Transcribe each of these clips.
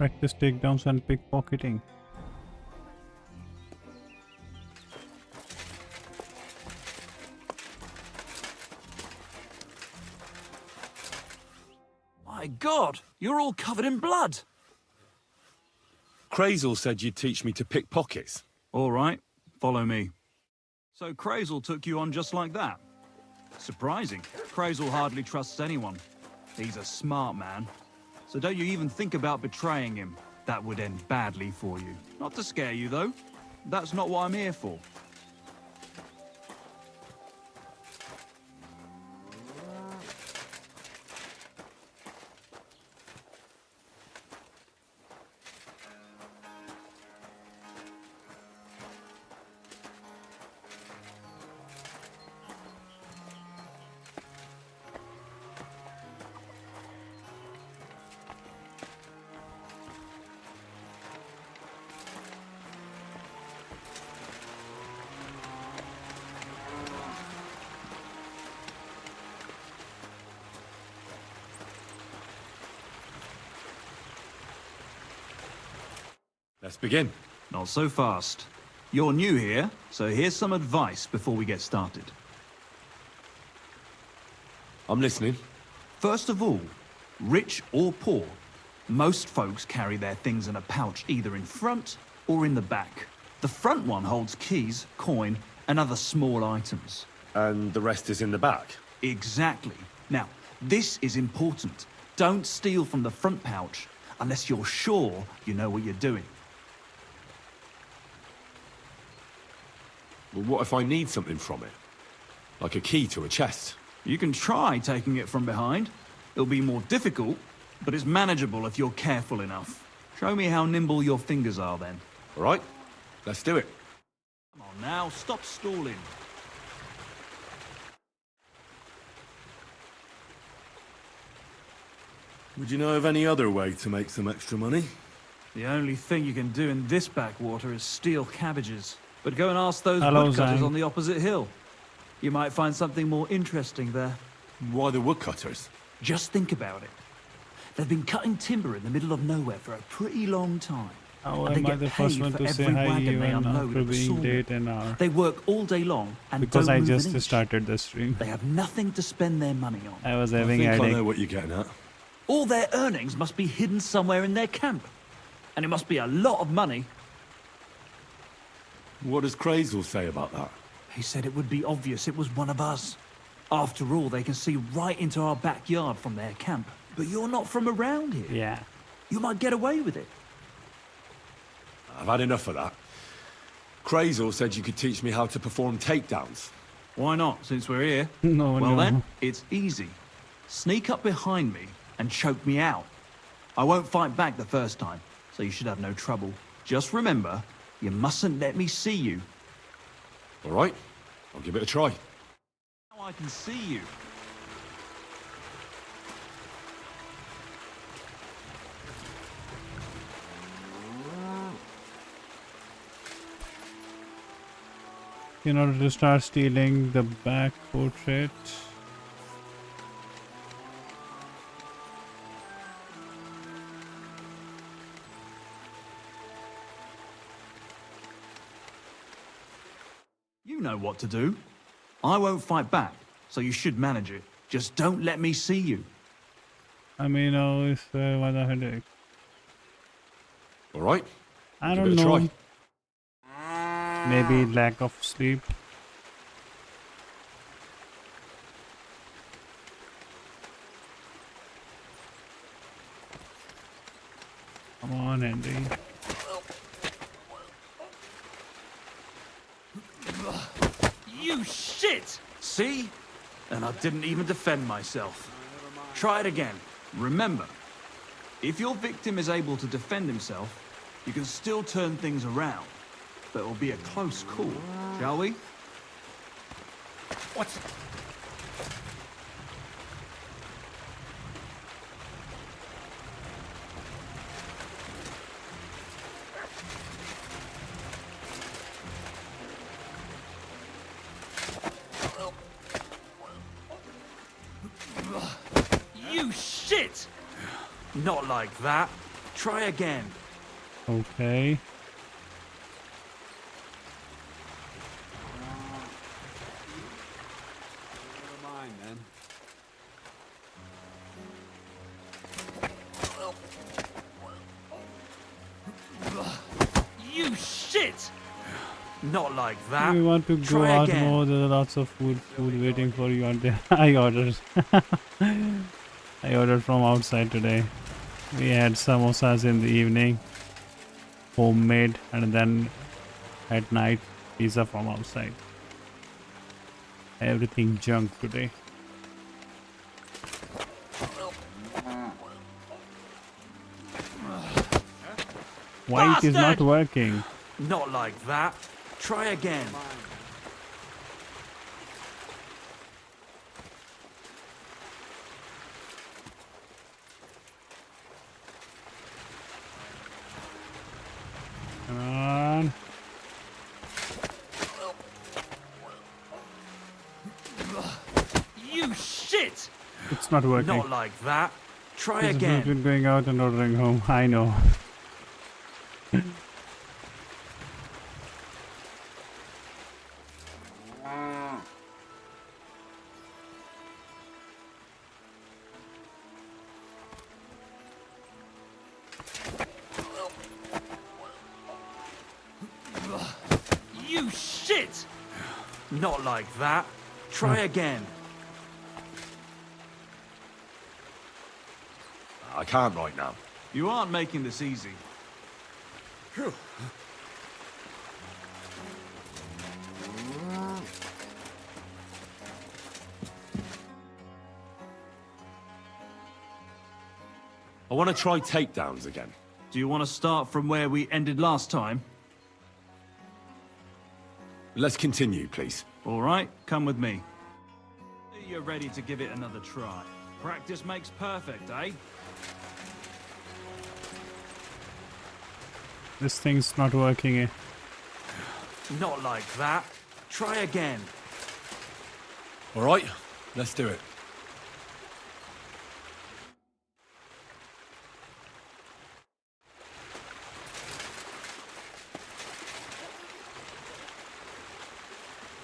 Practice takedowns and pickpocketing. My God, you're all covered in blood. Crazel said you'd teach me to pick pockets. All right, follow me. So Crazel took you on just like that? Surprising. Crazel hardly trusts anyone. He's a smart man. So don't you even think about betraying him. That would end badly for you. Not to scare you, though. That's not what I'm here for. Let's begin. Not so fast. You're new here, so here's some advice before we get started. I'm listening. First of all, rich or poor, most folks carry their things in a pouch either in front or in the back. The front one holds keys, coin, and other small items. And the rest is in the back? Exactly. Now, this is important. Don't steal from the front pouch unless you're sure you know what you're doing. Well, what if I need something from it? Like a key to a chest? You can try taking it from behind. It'll be more difficult, but it's manageable if you're careful enough. Show me how nimble your fingers are then. All right, let's do it. Come on now, stop stalling. Would you know of any other way to make some extra money? The only thing you can do in this backwater is steal cabbages. But go and ask those Hello, woodcutters Zhang. on the opposite hill. You might find something more interesting there. Why the woodcutters? Just think about it. They've been cutting timber in the middle of nowhere for a pretty long time. How And they am I get the first paid one for to say every hi wagon they even unload after at the being sawmill. late an hour? They work all day long and Because don't I move just an inch. started the stream. They have nothing to spend their money on. I was I having think a I headache. know what you're getting at. All their earnings must be hidden somewhere in their camp. And it must be a lot of money. What does Crazel say about that? He said it would be obvious it was one of us. After all, they can see right into our backyard from their camp. But you're not from around here. Yeah. You might get away with it. I've had enough of that. Crazel said you could teach me how to perform takedowns. Why not, since we're here? No, Well no. then, it's easy. Sneak up behind me and choke me out. I won't fight back the first time, so you should have no trouble. Just remember, you mustn't let me see you. All right, I'll give it a try. Now I can see you. In order to start stealing the back portrait. You know what to do. I won't fight back, so you should manage it. Just don't let me see you. I mean, oh, it's what a headache. All right, I give don't it a know. try. Maybe lack of sleep. Come on, Andy. You shit! See? And I didn't even defend myself. Try it again. Remember, if your victim is able to defend himself, you can still turn things around. But it'll be a close call, shall we? What? You shit! Not like that. Try again. Okay. Never mind, then. You shit! Not like that. We want to go Try out again. more. There are lots of food waiting for you out there. I ordered. I ordered from outside today. We had samosas in the evening, homemade, and then at night pizza from outside. Everything junk today. Why it is not Bastard! working? Not like that. Try again. Come on. You shit! It's not working. Not like that. Try This is again. between going out and ordering home. I know. You shit! Not like that. Try again. I can't right now. You aren't making this easy. I want to try takedowns again. Do you want to start from where we ended last time? Let's continue, please. All right, come with me. You're ready to give it another try. Practice makes perfect, eh? This thing's not working. Not like that. Try again. All right, let's do it.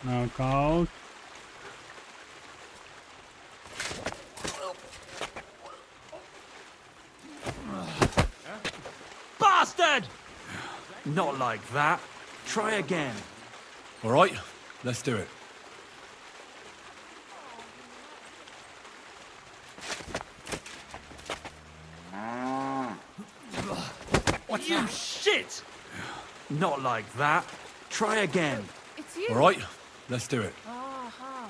Knockout. Bastard! Not like that. Try again. All right, let's do it. You shit! Not like that. Try again. It's you. All right, let's do it. Aha.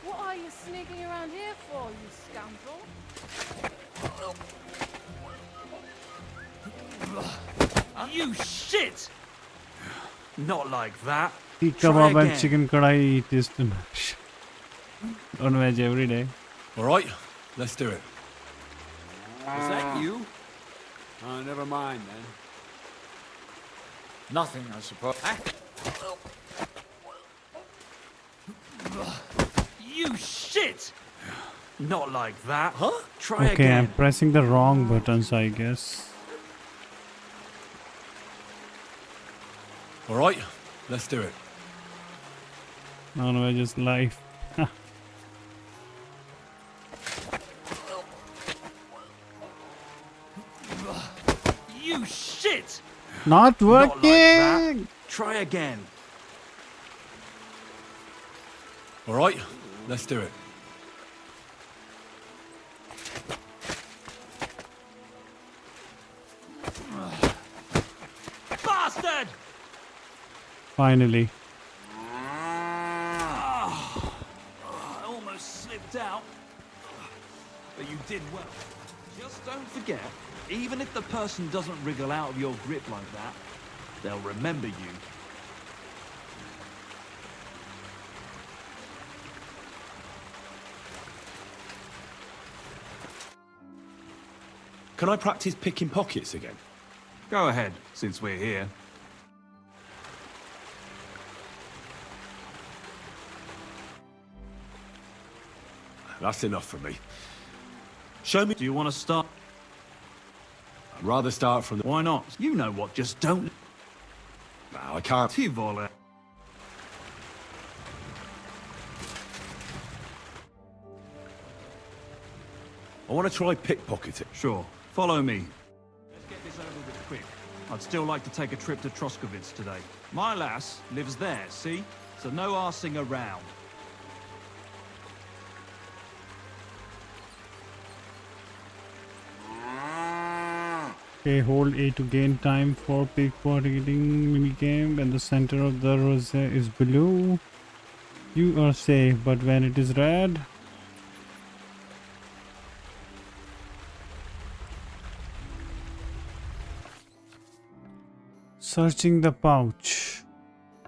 What are you sneaking around here for, you scoundrel? You shit! Not like that. Eat Try kebab and again. chicken kadai. Eat this too much. Non-veg every day. All right, let's do it. Is that you? Never mind, then. Nothing, I suppose. You shit! Not like that. Huh? Try Okay, I'm again. pressing the wrong buttons, I guess. All right, let's do it. Non-veg is life. You shit! Not Not like that. working. Try again. All right, let's do it. Bastard! Finally. I almost slipped out. But you did well. Just don't forget, even if the person doesn't wriggle out of your grip like that, they'll remember you. Can I practice picking pockets again? Go ahead, since we're here. That's enough for me. Show me. Do you want to start? Rather start from the... Why not? You know what, just don't... No, I can't. Ti vole. I want to try pickpocketing. Sure, follow me. Let's get this over with quick. I'd still like to take a trip to Troskowitz today. My lass lives there, see? So no arsing around. Okay, hold A to gain time for pickpocketing minigame. When the center of the rosette is blue, you are safe, but when it is red, searching the pouch.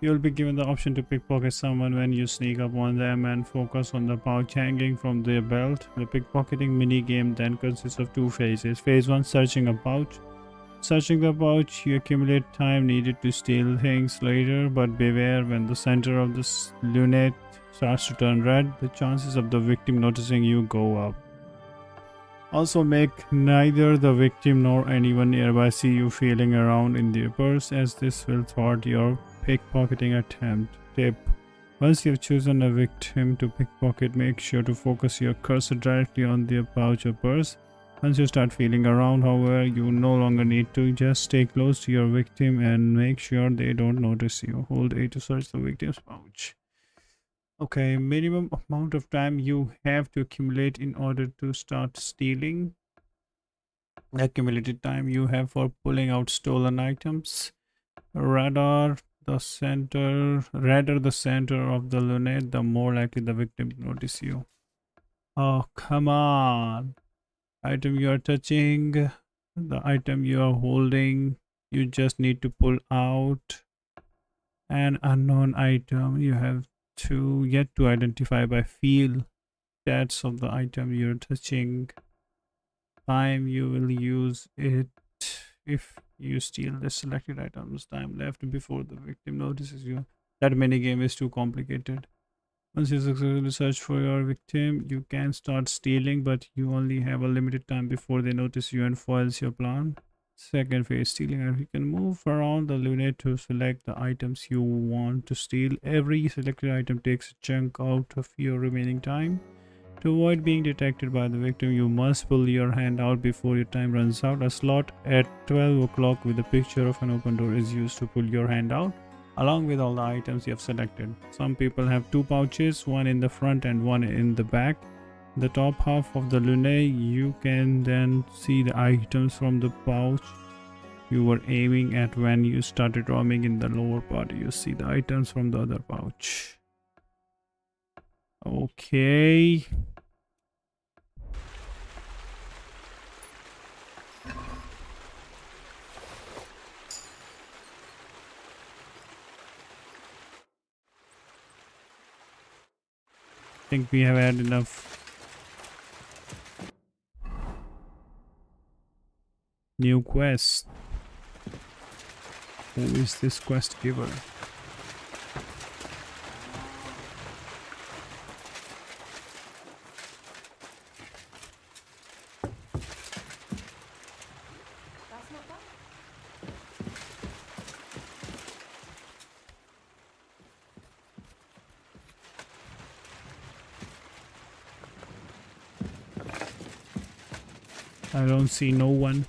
You'll be given the option to pickpocket someone when you sneak up on them and focus on the pouch hanging from their belt. The pickpocketing minigame then consists of two phases. Phase 1, searching a pouch. Searching the pouch, you accumulate time needed to steal things later, but beware, when the center of the lunette starts to turn red, the chances of the victim noticing you go up. Also, make neither the victim nor anyone nearby see you feeling around in their purse, as this will thwart your pickpocketing attempt. Tip: once you've chosen a victim to pickpocket, make sure to focus your cursor directly on their pouch or purse. Once you start feeling around, however, you no longer need to. Just stay close to your victim and make sure they don't notice you. Hold A to search the victim's pouch. Okay, minimum amount of time you have to accumulate in order to start stealing. Accumulated time you have for pulling out stolen items. Radar the center, rather the center of the lunette, the more likely the victim to notice you. Oh, come on. Item you are touching, the item you are holding, you just need to pull out. An unknown item you have to yet to identify by feel. Stats of the item you're touching. Time you will use it if you steal the selected items. Time left before the victim notices you. That minigame is too complicated. Once you successfully search for your victim, you can start stealing, but you only have a limited time before they notice you and foils your plan. Second phase, stealing. You can move around the lunette to select the items you want to steal. Every selected item takes a chunk out of your remaining time. To avoid being detected by the victim, you must pull your hand out before your time runs out. A slot at 12 o'clock with a picture of an open door is used to pull your hand out, along with all the items you have selected. Some people have two pouches, one in the front and one in the back. The top half of the lunette, you can then see the items from the pouch you were aiming at. When you started roaming in the lower part, you see the items from the other pouch. Okay. I think we have had enough. New quest. Who is this quest giver? That's not bad. I don't see no one.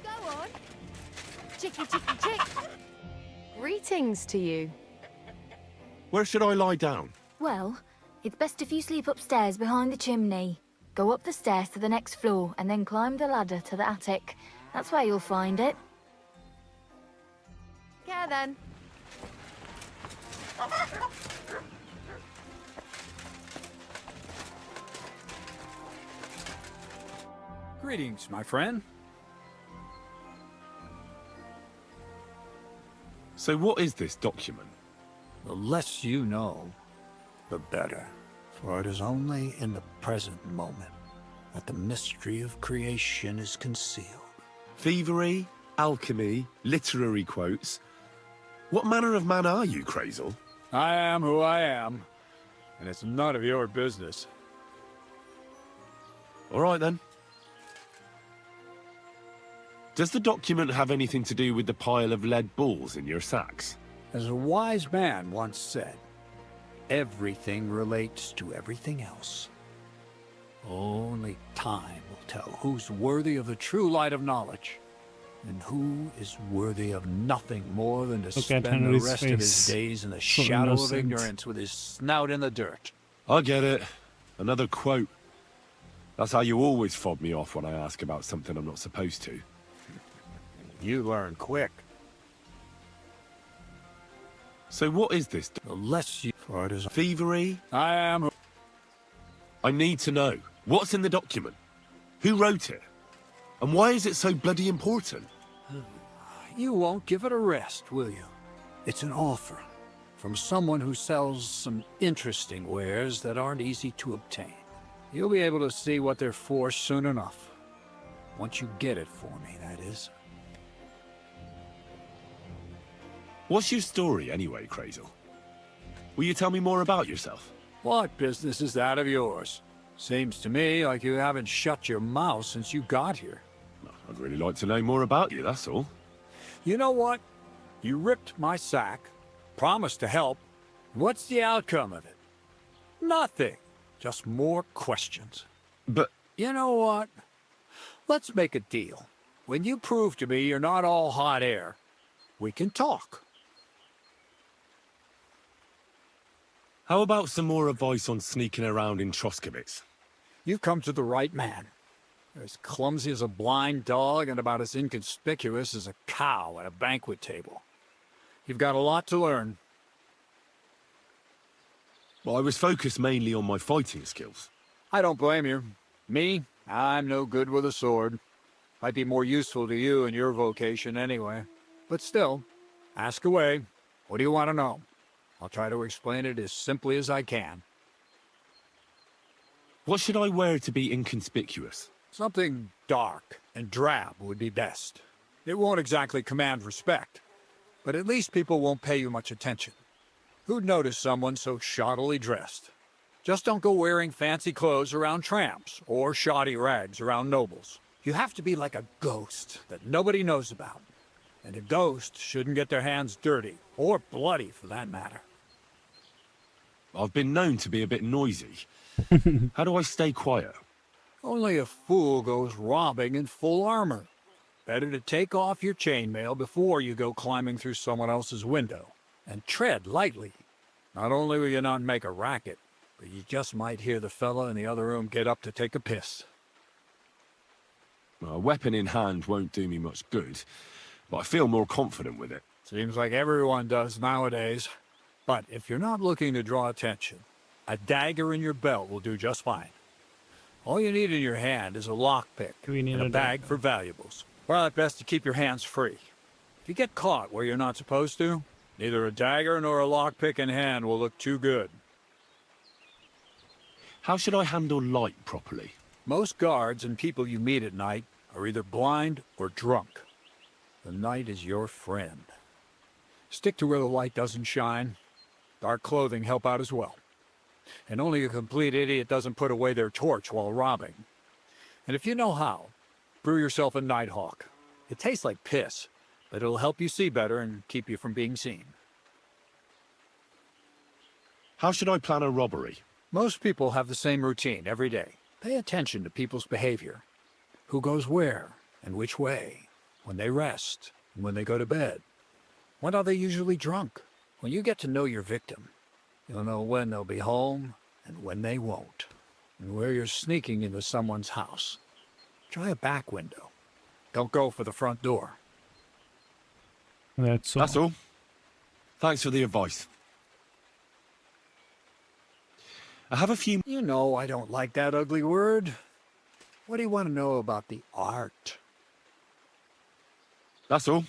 Go on. Chicky, chicky, chick. Greetings to you. Where should I lie down? Well, it's best if you sleep upstairs behind the chimney. Go up the stairs to the next floor and then climb the ladder to the attic. That's where you'll find it. Yeah, then. Greetings, my friend. So what is this document? The less you know, the better. For it is only in the present moment that the mystery of creation is concealed. Thievery, alchemy, literary quotes. What manner of man are you, Crazel? I am who I am, and it's none of your business. All right, then. Does the document have anything to do with the pile of lead balls in your sacks? As a wise man once said, everything relates to everything else. Only time will tell who's worthy of the true light of knowledge, and who is worthy of nothing more than to Look at spend the Henry's rest of his face. days in the So shadow of innocent. ignorance with his snout in the dirt. I get it. Another quote. That's how you always fob me off when I ask about something I'm not supposed to. You learn quick. So what is this? The less you... For it is... Thievery? I am who... I need to know. What's in the document? Who wrote it? And why is it so bloody important? You won't give it a rest, will you? It's an offer from someone who sells some interesting wares that aren't easy to obtain. You'll be able to see what they're for soon enough. Once you get it for me, that is. What's your story anyway, Crazel? Will you tell me more about yourself? What business is that of yours? Seems to me like you haven't shut your mouth since you got here. I'd really like to know more about you, that's all. You know what? You ripped my sack, promised to help. What's the outcome of it? Nothing. Just more questions. But You know what? Let's make a deal. When you prove to me you're not all hot air, we can talk. how about some more advice on sneaking around in Troskowitz? You've come to the right man. You're as clumsy as a blind dog and about as inconspicuous as a cow at a banquet table. You've got a lot to learn. Well, I was focused mainly on my fighting skills. I don't blame you. Me, I'm no good with a sword. Might be more useful to you in your vocation anyway. But still, ask away. What do you want to know? I'll try to explain it as simply as I can. What should I wear to be inconspicuous? Something dark and drab would be best. It won't exactly command respect, but at least people won't pay you much attention. Who'd notice someone so shoddily dressed? Just don't go wearing fancy clothes around tramps or shoddy rags around nobles. You have to be like a ghost that nobody knows about. And a ghost shouldn't get their hands dirty, or bloody for that matter. I've been known to be a bit noisy. How do I stay quiet? Only a fool goes robbing in full armor. Better to take off your chainmail before you go climbing through someone else's window. And tread lightly. Not only will you not make a racket, but you just might hear the fella in the other room get up to take a piss. A weapon in hand won't do me much good, but I feel more confident with it. Seems like everyone does nowadays. But if you're not looking to draw attention, a dagger in your belt will do just fine. All you need in your hand is a lockpick We need and a a bag dagger. for valuables. Well, at best to keep your hands free. If you get caught where you're not supposed to, neither a dagger nor a lockpick in hand will look too good. How should I handle light properly? Most guards and people you meet at night are either blind or drunk. The night is your friend. Stick to where the light doesn't shine. Dark clothing help out as well. And only a complete idiot doesn't put away their torch while robbing. And if you know how, brew yourself a Nighthawk. It tastes like piss, but it'll help you see better and keep you from being seen. How should I plan a robbery? Most people have the same routine every day. Pay attention to people's behavior. Who goes where and which way, when they rest and when they go to bed. When are they usually drunk? When you get to know your victim, you'll know when they'll be home and when they won't, and where you're sneaking into someone's house. Try a back window. Don't go for the front door. That's all. That's all. Thanks for the advice. I have a few... You know I don't like that ugly word. What do you want to know about the art? That's all.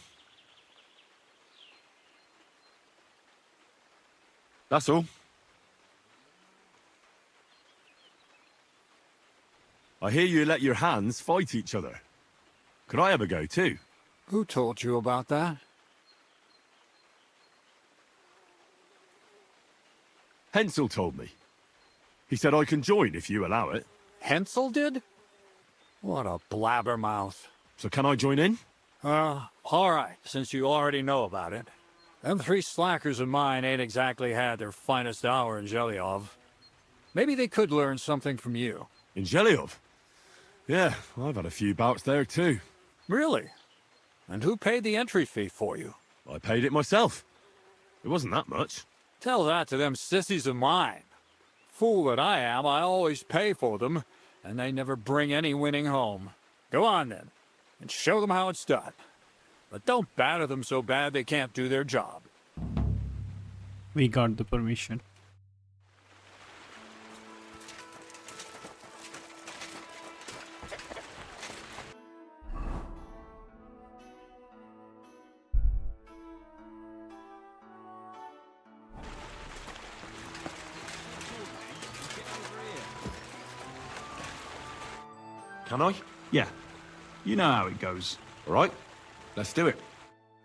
That's all. I hear you let your hands fight each other. Could I have a go too? Who told you about that? Hensel told me. He said I can join if you allow it. Hensel did? What a blabbermouth. So can I join in? All right, since you already know about it. Them three slackers of mine ain't exactly had their finest hour in Zhelyov. Maybe they could learn something from you. In Zhelyov? Yeah, I've had a few bouts there too. Really? And who paid the entry fee for you? I paid it myself. It wasn't that much. Tell that to them sissies of mine. Fool that I am, I always pay for them, and they never bring any winning home. Go on then, and show them how it's done. But don't batter them so bad they can't do their job. We got the permission. Can I? Yeah, you know how it goes. All right, let's do it.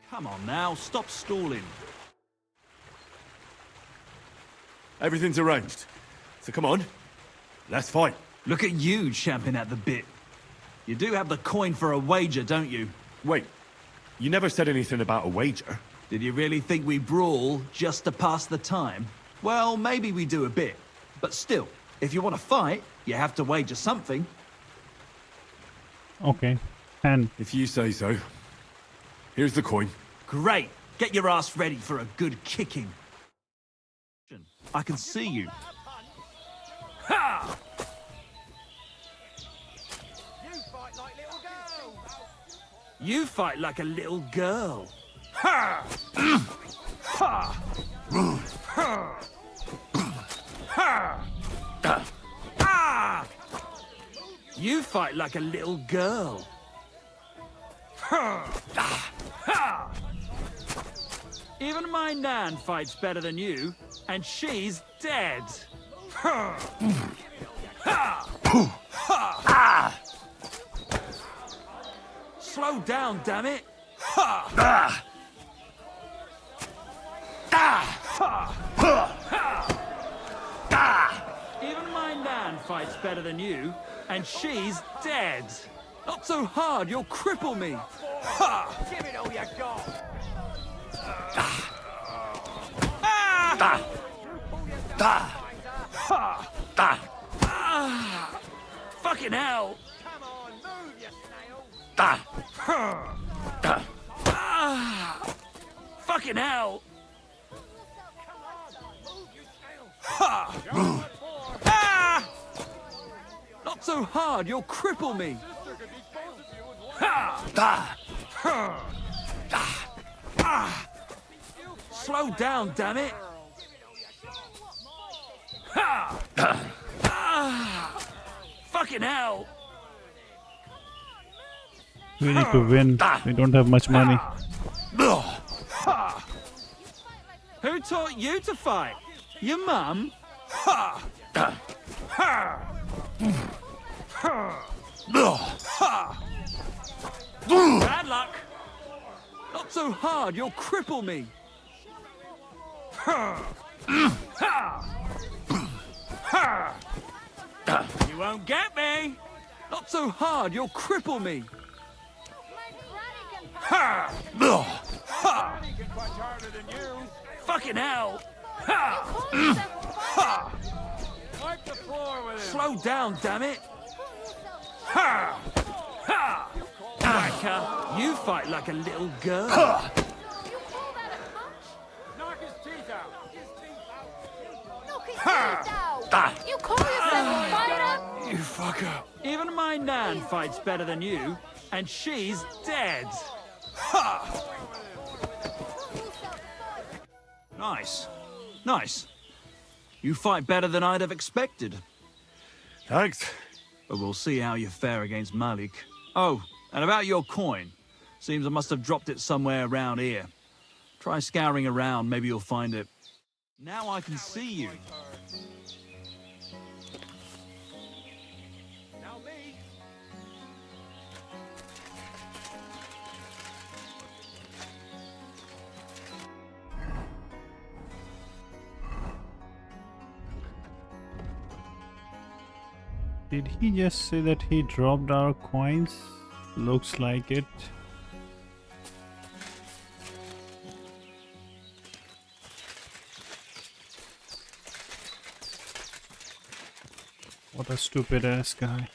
Come on now, stop stalling. Everything's arranged. So come on, let's fight. Look at you champing at the bit. You do have the coin for a wager, don't you? Wait, you never said anything about a wager. Did you really think we brawl just to pass the time? Well, maybe we do a bit. But still, if you want to fight, you have to wager something. Okay. And If you say so. Here's the coin. Great. Get your ass ready for a good kicking. I can see you. Ha! You fight like a little girl. Ha! Ha! Ha! Ha! Ah! You fight like a little girl. Even my Nan fights better than you, and she's dead. Slow down, damn it. Even my Nan fights better than you, and she's dead. Not so hard, you'll cripple me. Give it all you got. Fucking hell. Come on, move, you snail. Fucking hell. Not so hard, you'll cripple me. Slow down, damn it. Fucking hell. we need to win. We don't have much money. Who taught you to fight? Your mum? Bad luck. Not so hard, you'll cripple me. You won't get me. Not so hard, you'll cripple me. Fucking hell. Slow down, damn it. Wacker, you fight like a little girl. Knock his teeth out. You call yourself a fighter? You fucker. Even my Nan fights better than you, and she's dead. Nice. Nice. You fight better than I'd have expected. Thanks. But we'll see how you fare against Malik. Oh, and about your coin. Seems I must have dropped it somewhere around here. Try scouring around, maybe you'll find it. Now I can see you. Now me. Did he just say that he dropped our coins? Looks like it. What a stupid ass guy.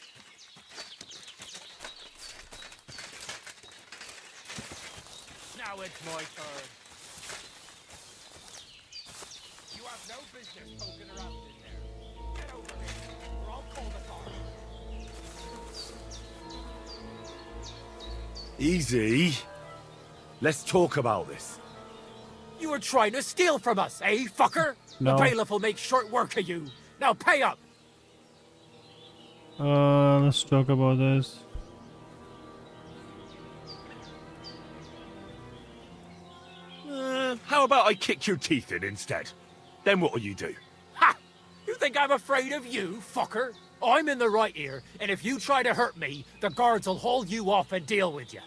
Now it's my turn. You have no business poking around in there. Get over here, or I'll call the guards. Easy. Let's talk about this. You were trying to steal from us, eh, fucker? No. The bailiff will make short work of you. Now pay up. Let's talk about this. How about I kick your teeth in instead? Then what'll you do? Ha! You think I'm afraid of you, fucker? I'm in the right here, and if you try to hurt me, the guards will haul you off and deal with you.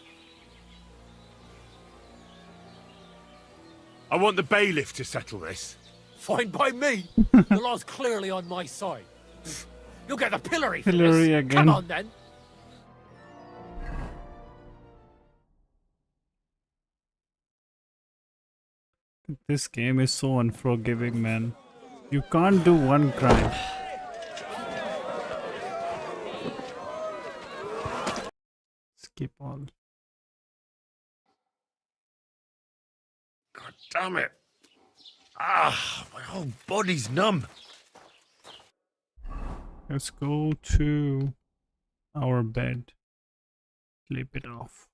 I want the bailiff to settle this. Fine by me. The law's clearly on my side. You'll get the pillory for Pillory this. again. Come on, then. This game is so unforgiving, man. You can't do one crime. Skip all. God damn it. Ah, my whole body's numb. Let's go to our bed. Sleep it off.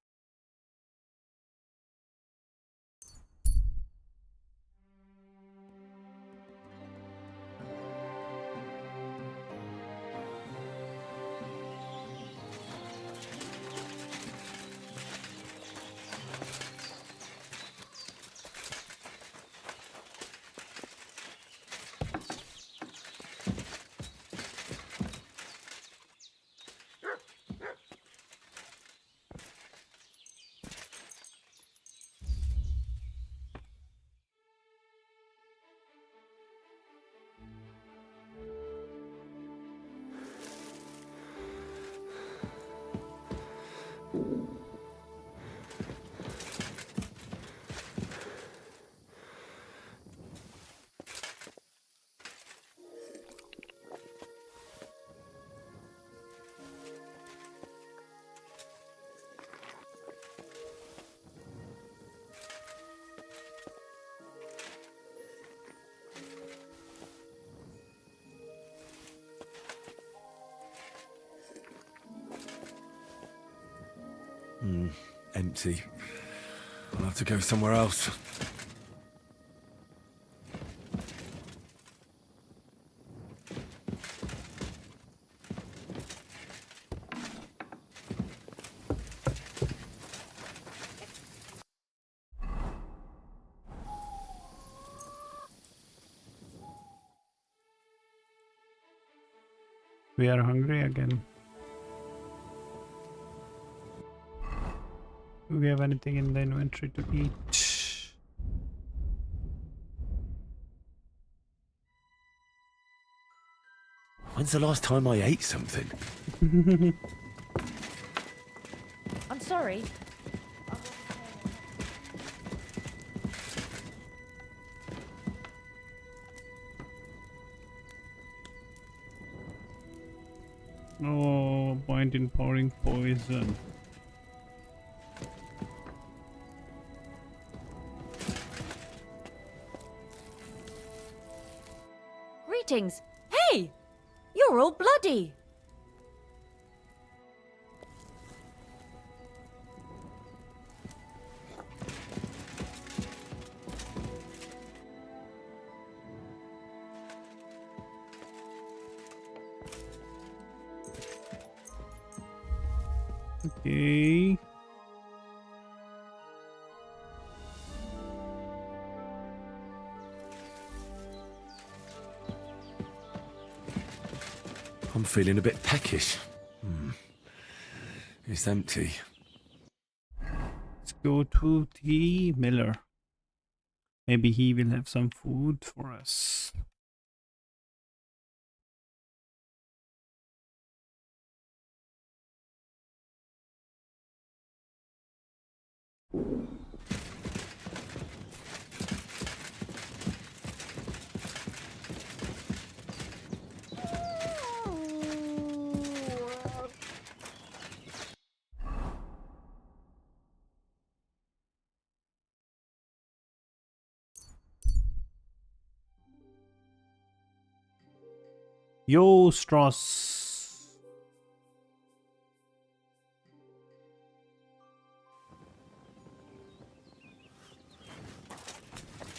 Empty. I'll have to go somewhere else. We are hungry again. Do we have anything in the inventory to eat? When's the last time I ate something? I'm sorry. No point in pouring poison. Greetings. Hey! You're all bloody. Okay. I'm feeling a bit peckish. It's empty. Let's go to the Miller. Maybe he will have some food for us. Yo, Strauss.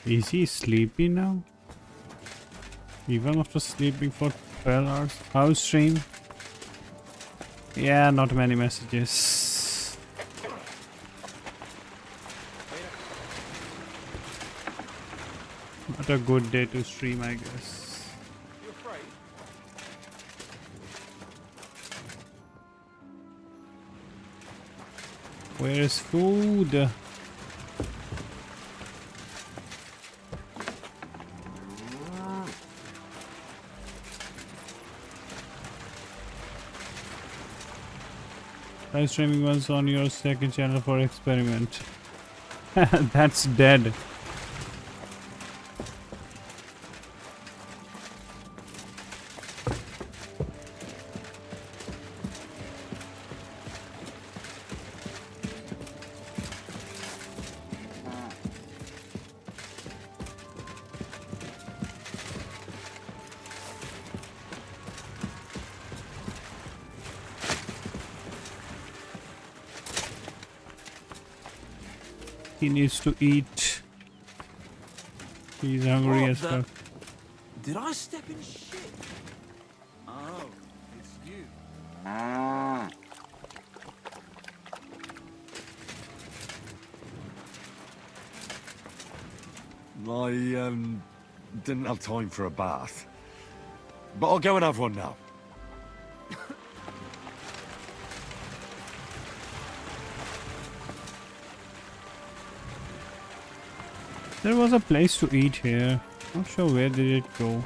Is he sleepy now? Even after sleeping for 12 hours? How's stream? Yeah, not many messages. Not a good day to stream, I guess. Where is food? Try streaming once on your second channel for experiment. That's dead. He needs to eat. He's hungry as fuck. Did I step in shit? Oh, it's you. I didn't have time for a bath. But I'll go and have one now. There was a place to eat here. Not sure where did it go.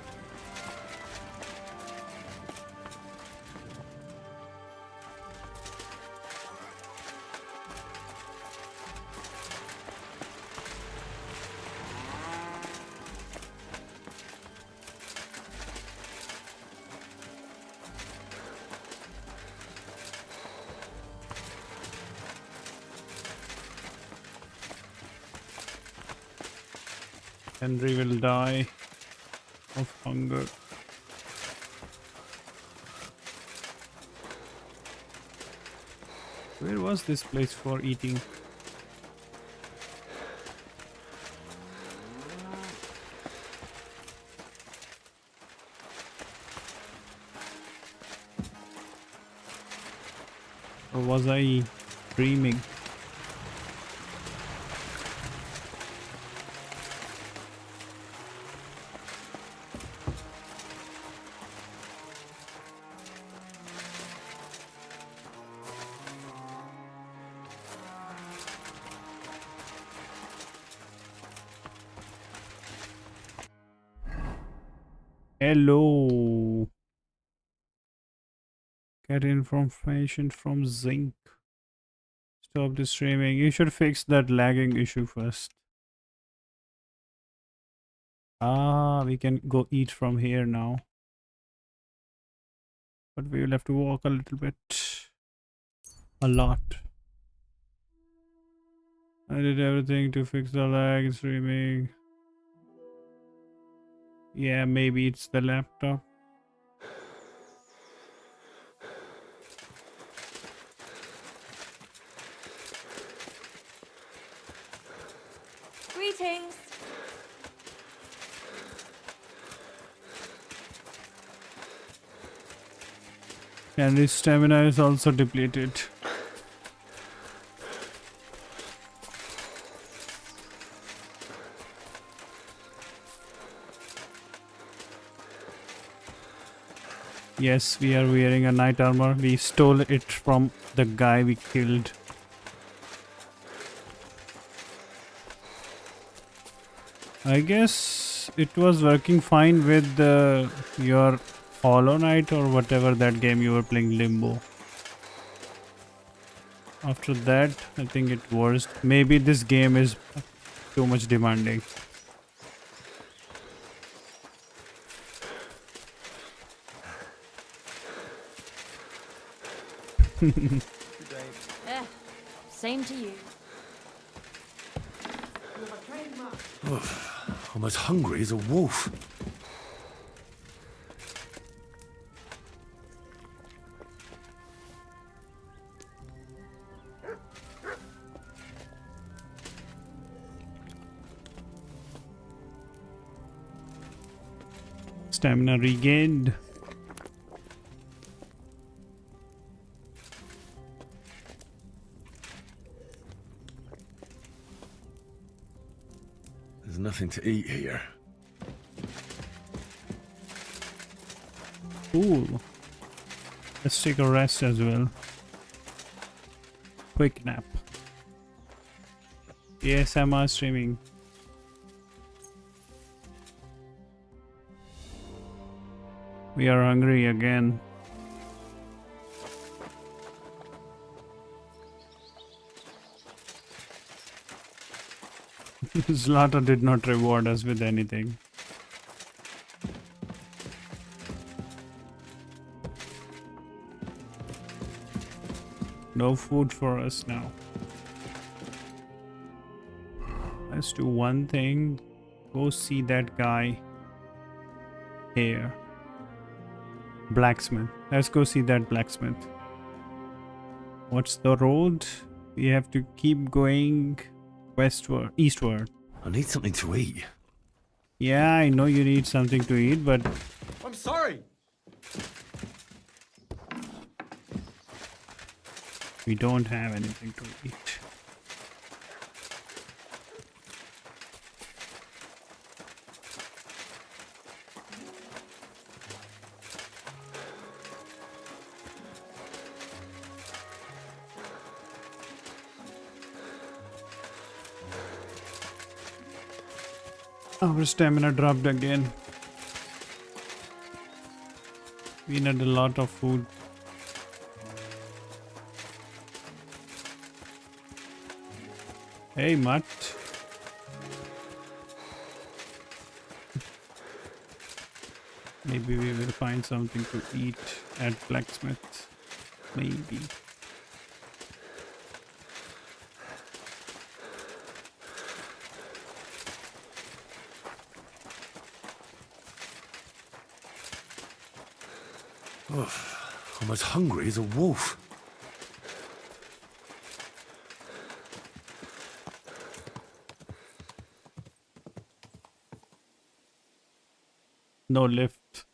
Henry will die of hunger. Where was this place for eating? Or was I dreaming? Hello. Get information from Zinc. Stop the streaming. You should fix that lagging issue first. Ah, we can go eat from here now. But we will have to walk a little bit. A lot. I did everything to fix the lag streaming. Yeah, maybe it's the laptop. Greetings. And his stamina is also depleted. Yes, we are wearing a knight armor. We stole it from the guy we killed. I guess it was working fine with your Hollow Knight or whatever that game you were playing, Limbo. After that, I think it worst. Maybe this game is too much demanding. Same to you. I'm as hungry as a wolf. Stamina regained. There's nothing to eat here. Cool. Let's take a rest as well. Quick nap. ASMR streaming. We are hungry again. Zlata did not reward us with anything. No food for us now. Let's do one thing. Go see that guy here. Blacksmith. Let's go see that blacksmith. What's the road? We have to keep going westward, eastward. I need something to eat. Yeah, I know you need something to eat, but I'm sorry. we don't have anything to eat. Our stamina dropped again. We need a lot of food. Hey, Mutt. Maybe we will find something to eat at blacksmith. Maybe. I'm as hungry as a wolf. No lift.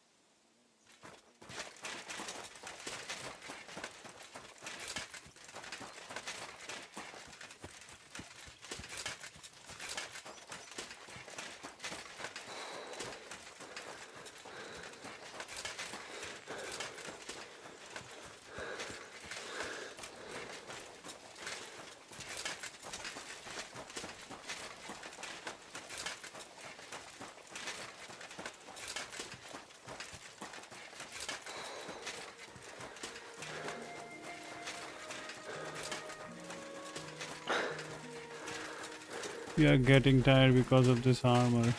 We are getting tired because of this armor.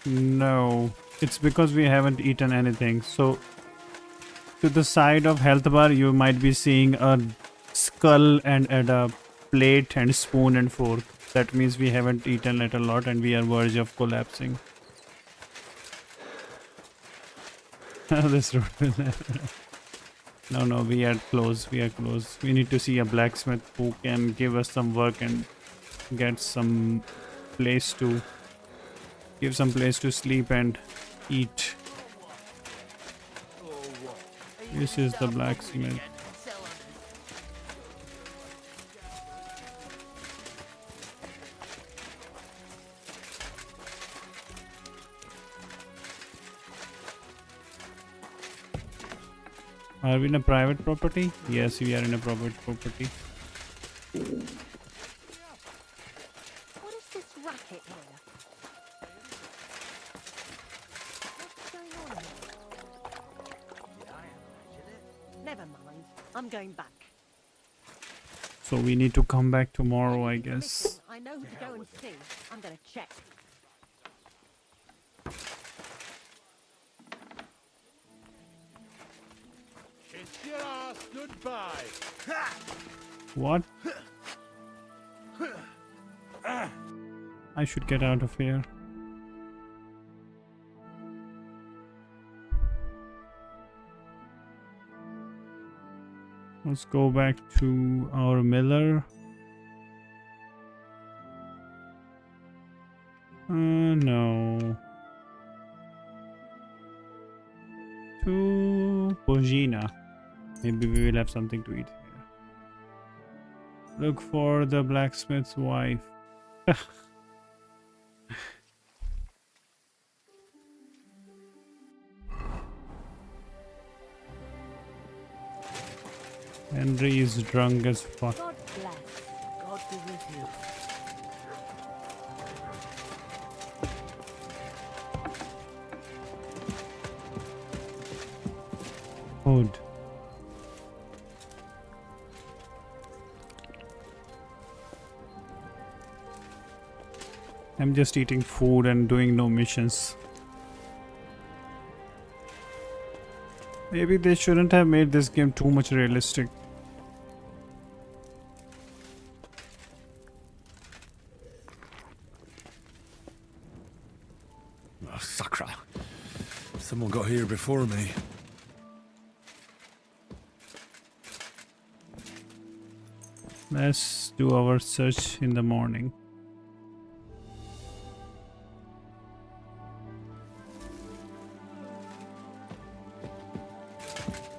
No. It's because we haven't eaten anything. So, to the side of health bar, you might be seeing a skull and a plate and spoon and fork. That means we haven't eaten it a lot and we are verge of collapsing. This road will never. No, we are close. We are close. We need to see a blacksmith who can give us some work and get some place to sleep and eat. This is the blacksmith. Are we in a private property? Yes, we are in a private property. What is this racket here? What's going on here? Never mind. I'm going back. So we need to come back tomorrow, I Listen, guess. I know who to go and see. I'm going to check. Kiss your ass goodbye. What? I should get out of here. Let's go back to our miller. No. To Bojina. Maybe we will have something to eat here. Look for the blacksmith's wife. Henry is drunk as fuck. God bless. God be with you. Food. I'm just eating food and doing no missions. Maybe they shouldn't have made this game too much realistic. Oh, Sakra. Someone got here before me. Let's do our search in the morning.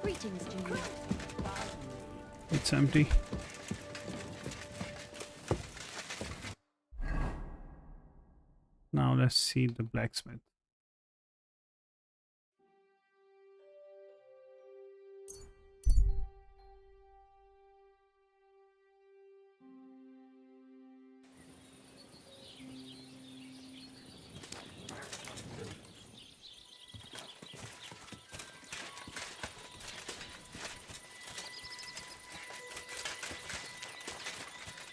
Greetings to you. It's empty. Now let's see the blacksmith.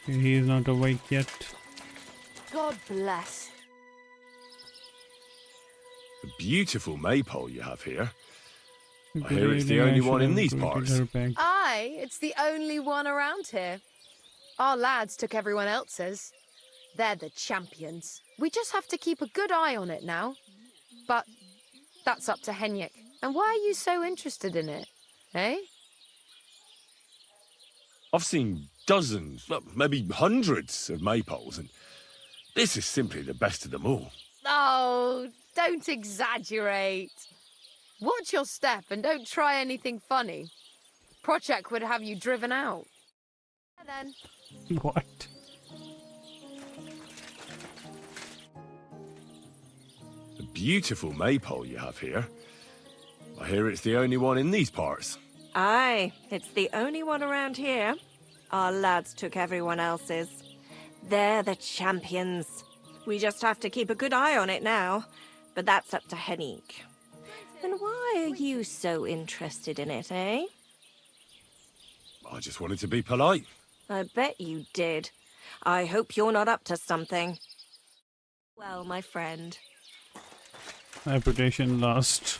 Okay, he is not awake yet. God bless. A beautiful maypole you have here. I Good hear it's the evening, I only should one in have these greeted parts. her back. Aye, it's the only one around here. Our lads took everyone else's. They're the champions. We just have to keep a good eye on it now. But that's up to Henrik. And why are you so interested in it? Eh? I've seen dozens, well, maybe hundreds of maypoles, and this is simply the best of them all. Oh, don't exaggerate. Watch your step and don't try anything funny. Project would have you driven out. Then. What? A beautiful maypole you have here. I hear it's the only one in these parts. Aye, it's the only one around here. Our lads took everyone else's. They're the champions. We just have to keep a good eye on it now. But that's up to Henrik. And why are you so interested in it, eh? I just wanted to be polite. I bet you did. I hope you're not up to something. Well, my friend. Reputation lost.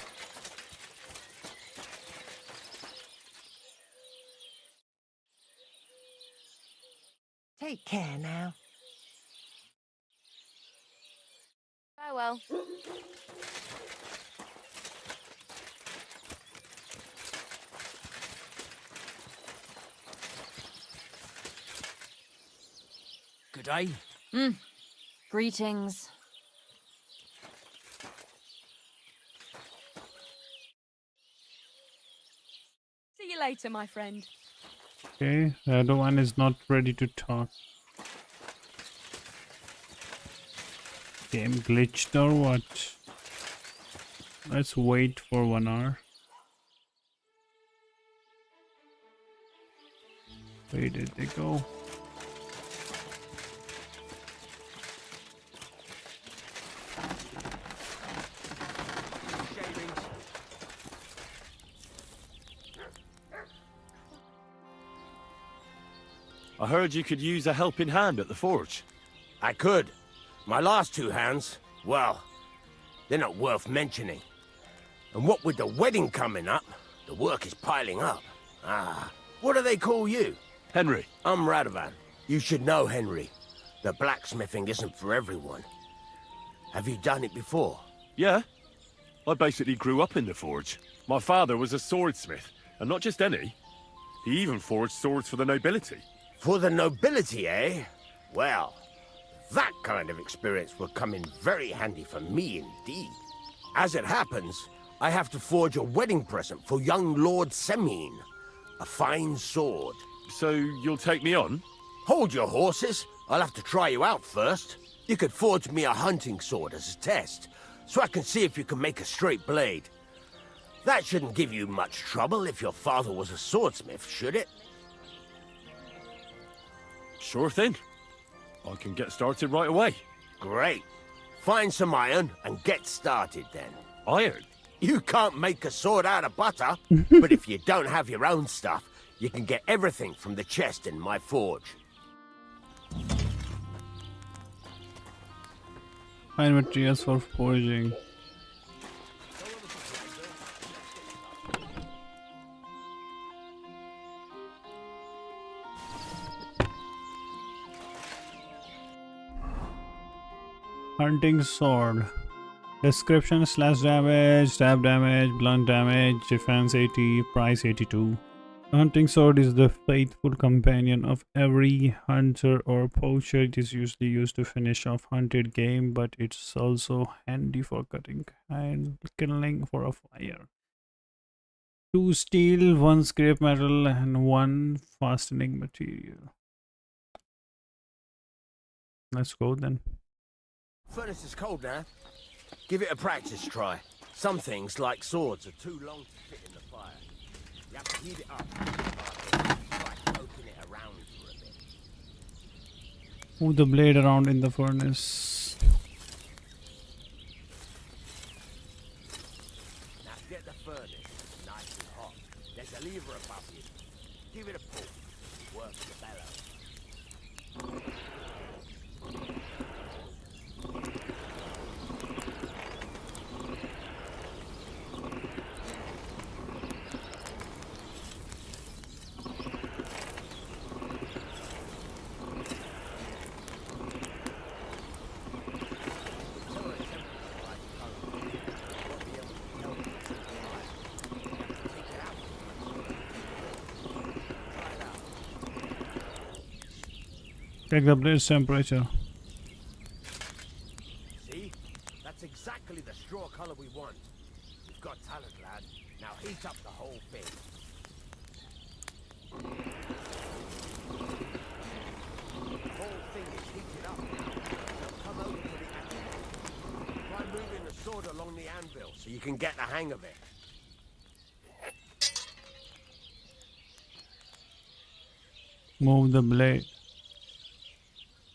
Take care now. Farewell. Good day. Greetings. See you later, my friend. Okay, the other one is not ready to talk. Game glitched or what? Let's wait for 1 hour. Where did they go? I heard you could use a helping hand at the forge. I could. My last two hands, well, they're not worth mentioning. And what with the wedding coming up, the work is piling up. Ah, what do they call you? Henry. I'm Radovan. You should know, Henry. The blacksmithing isn't for everyone. Have you done it before? Yeah. I basically grew up in the forge. My father was a swordsmith, and not just any. He even forged swords for the nobility. For the nobility, eh? Well, that kind of experience will come in very handy for me indeed. As it happens, I have to forge a wedding present for young Lord Semine. A fine sword. So you'll take me on? Hold your horses. I'll have to try you out first. You could forge me a hunting sword as a test, so I can see if you can make a straight blade. That shouldn't give you much trouble if your father was a swordsmith, should it? Sure thing. I can get started right away. Great. Find some iron and get started then. Iron? You can't make a sword out of butter, but if you don't have your own stuff, you can get everything from the chest in my forge. Find materials for forging. Hunting sword. Description: slash damage, stab damage, blunt damage, defense 80, price 82. The hunting sword is the faithful companion of every hunter or poacher. It is usually used to finish off hunted game, but it's also handy for cutting and kindling for a fire. 2 steel, 1 scrap metal, and 1 fastening material. Let's go then. Furnace is cold now. Give it a practice try. Some things, like swords, are too long to fit in the fire. You have to heat it up. Try poking it around for a bit. Move the blade around in the furnace. Now get the furnace nice and hot. There's a lever above you. Give it a pull. Work the bellows. Check the blade's temperature. See? That's exactly the straw color we want. You've got talent, lad. Now heat up the whole thing. The whole thing is heated up now. Now come over to the anvil. Try moving the sword along the anvil so you can get the hang of it. Move the blade.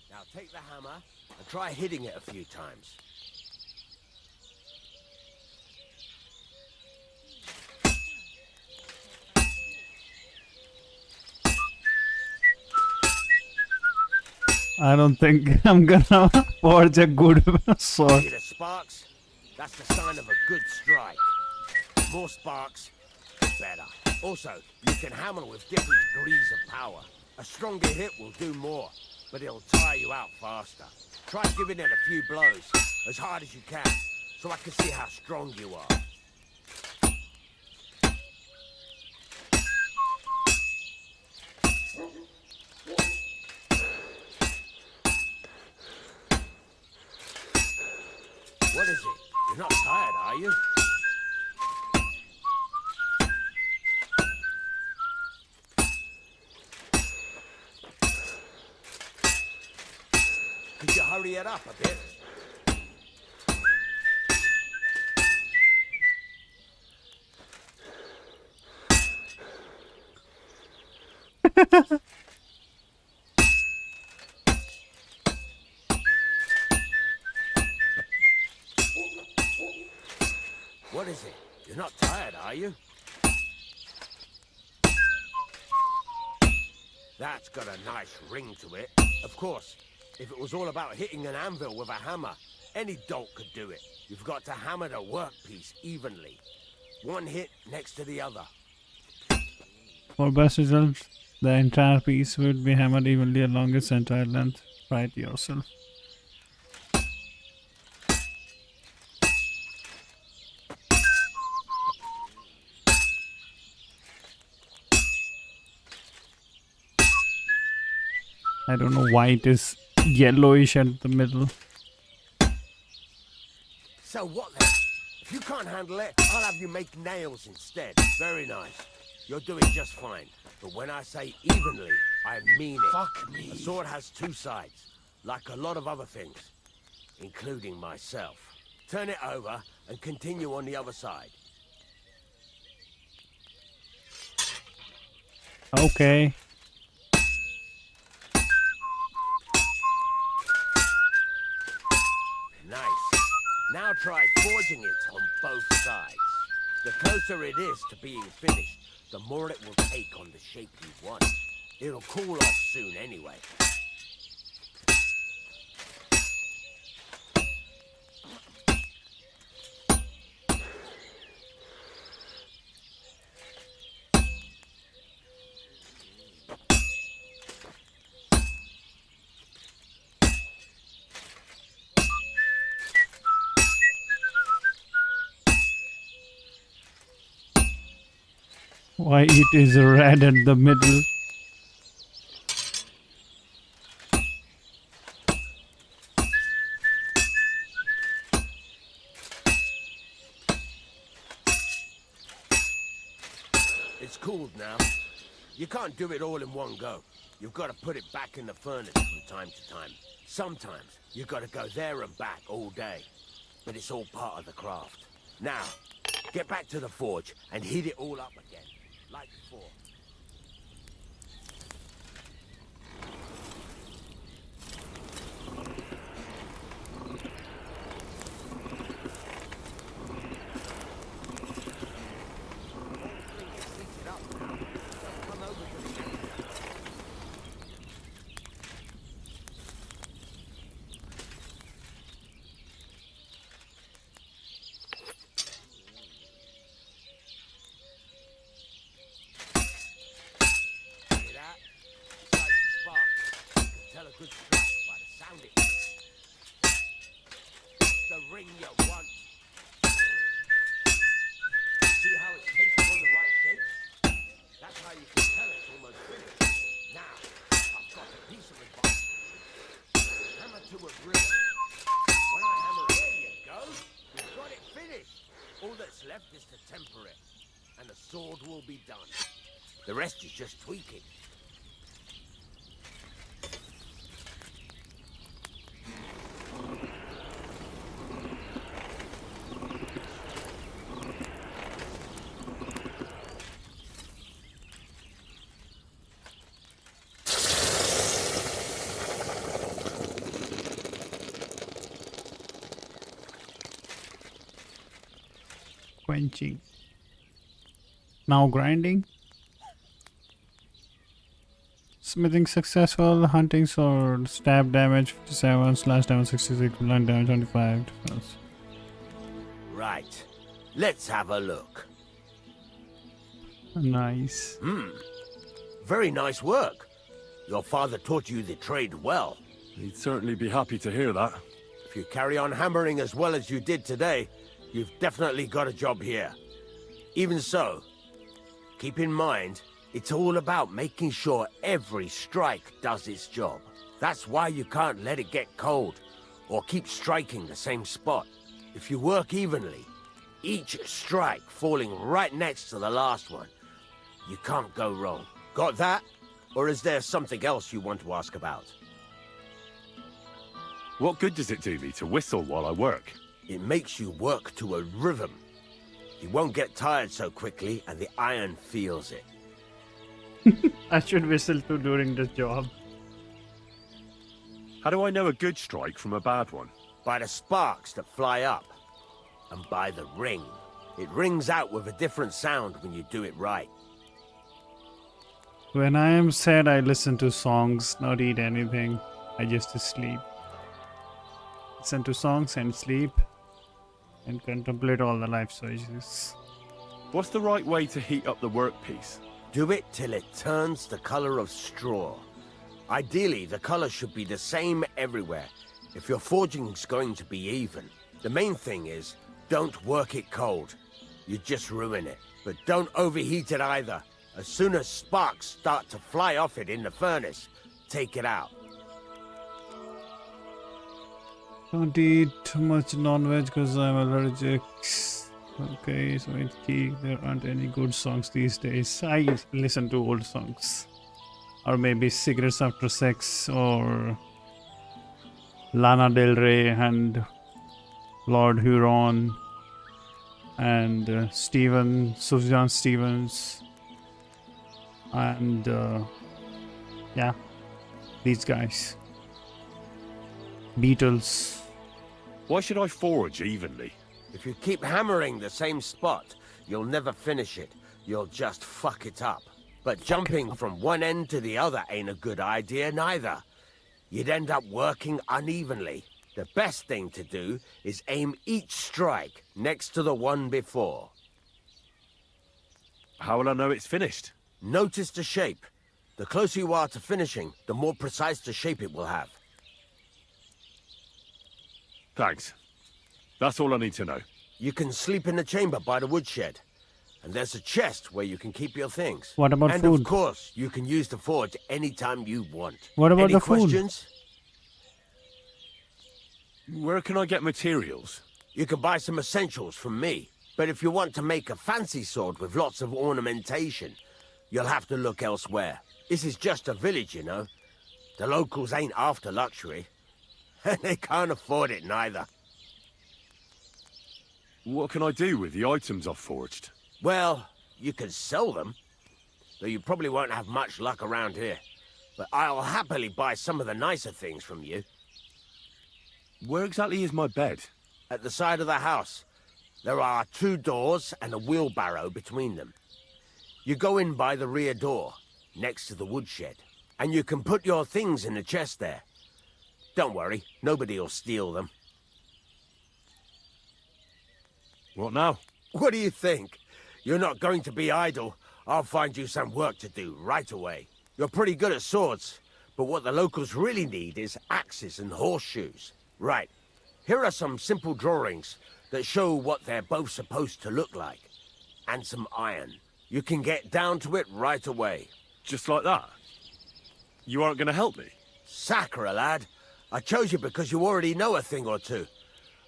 Now take the hammer and try hitting it a few times. I don't think I'm gonna forge a good sword. See the sparks? That's the sign of a good strike. More sparks, the better. Also, you can hammer with different degrees of power. A stronger hit will do more, but it'll tire you out faster. Try giving it a few blows, as hard as you can, so I can see how strong you are. What is it? You're not tired, are you? Could you hurry it up a bit? What is it? You're not tired, are you? That's got a nice ring to it. Of course, if it was all about hitting an anvil with a hammer, any dolt could do it. You've got to hammer the workpiece evenly. One hit next to the other. For best results, the entire piece would be hammered evenly along its entire length. Try it yourself. I don't know why it is yellowish at the middle. So what then? If you can't handle it, I'll have you make nails instead. Very nice. You're doing just fine. But when I say evenly, I mean it. Fuck me. A sword has two sides, like a lot of other things, including myself. Turn it over and continue on the other side. Okay. Nice. Now try forging it on both sides. The closer it is to being finished, the more it will take on the shape you want. It'll cool off soon anyway. Why it is red at the middle? It's cooled now. You can't do it all in one go. You've got to put it back in the furnace from time to time. Sometimes you've got to go there and back all day. But it's all part of the craft. Now, get back to the forge and heat it all up again, like before. Good strike by the sound it makes. The ring you want. See how it's taking on the right shape? That's how you can tell it's almost finished. Now, I've got a piece of advice. Hammer to a grill. When I hammer, there you go. We've got it finished. All that's left is to temper it, and the sword will be done. The rest is just tweaking. Quenching. Now grinding. Smithing successful. Hunting sword. Stab damage 57. Slash damage 66. Blunt damage 25. Right. Let's have a look. Nice. Very nice work. Your father taught you the trade well. He'd certainly be happy to hear that. If you carry on hammering as well as you did today, you've definitely got a job here. Even so, keep in mind, it's all about making sure every strike does its job. That's why you can't let it get cold, or keep striking the same spot. If you work evenly, each strike falling right next to the last one, you can't go wrong. Got that? Or is there something else you want to ask about? What good does it do me to whistle while I work? It makes you work to a rhythm. You won't get tired so quickly, and the iron feels it. I should whistle too during this job. How do I know a good strike from a bad one? By the sparks that fly up, and by the ring. It rings out with a different sound when you do it right. When I am sad, I listen to songs, not eat anything. I just sleep. Listen to songs and sleep and contemplate all the life choices. What's the right way to heat up the workpiece? Do it till it turns the color of straw. Ideally, the color should be the same everywhere, if your forging's going to be even. The main thing is, don't work it cold. You just ruin it. But don't overheat it either. As soon as sparks start to fly off it in the furnace, take it out. Don't eat too much non-veg because I'm allergic. Okay, so it's key. There aren't any good songs these days. I listen to old songs. Or maybe Cigarettes After Sex or Lana Del Rey and Lord Huron and Sufjan Stevens and yeah, these guys. Beatles. Why should I forge evenly? If you keep hammering the same spot, you'll never finish it. You'll just fuck it up. But jumping from one end to the other ain't a good idea neither. You'd end up working unevenly. The best thing to do is aim each strike next to the one before. How will I know it's finished? Notice the shape. The closer you are to finishing, the more precise the shape it will have. Thanks. That's all I need to know. You can sleep in the chamber by the woodshed. And there's a chest where you can keep your things. What about and food? And of course, you can use the forge anytime you want. What about Any the food? questions? Where can I get materials? You can buy some essentials from me. But if you want to make a fancy sword with lots of ornamentation, you'll have to look elsewhere. This is just a village, you know. The locals ain't after luxury. And they can't afford it neither. What can I do with the items I've forged? Well, you can sell them. Though you probably won't have much luck around here. But I'll happily buy some of the nicer things from you. Where exactly is my bed? At the side of the house. There are 2 doors and a wheelbarrow between them. You go in by the rear door, next to the woodshed. And you can put your things in the chest there. Don't worry, nobody'll steal them. What now? What do you think? You're not going to be idle. I'll find you some work to do right away. You're pretty good at swords, but what the locals really need is axes and horseshoes. Right. Here are some simple drawings that show what they're both supposed to look like. And some iron. You can get down to it right away. Just like that? You aren't going to help me? Sacre, lad. I chose you because you already know a thing or two.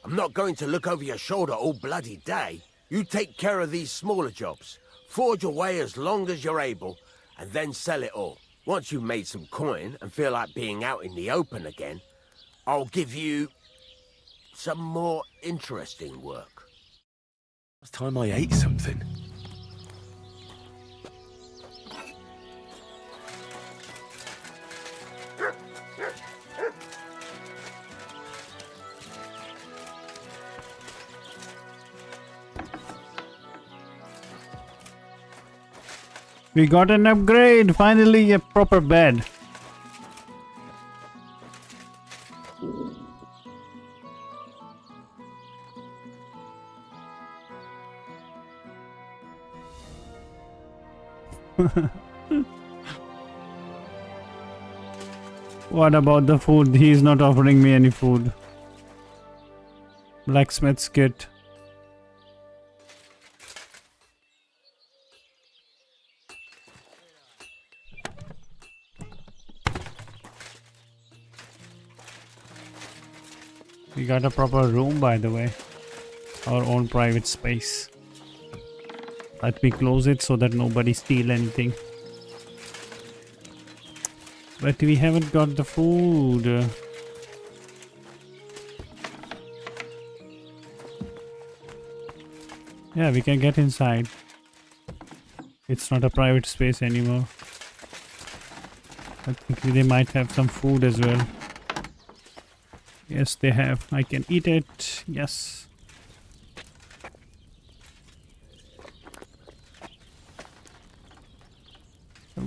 I'm not going to look over your shoulder all bloody day. You take care of these smaller jobs. Forge away as long as you're able, and then sell it all. Once you've made some coin and feel like being out in the open again, I'll give you some more interesting work. Last time I ate something. We got an upgrade! Finally a proper bed. What about the food? He's not offering me any food. Blacksmith's kit. We got a proper room, by the way. Our own private space. Let me close it so that nobody steal anything. But we haven't got the food. Yeah, we can get inside. It's not a private space anymore. I think they might have some food as well. Yes, they have. I can eat it. Yes.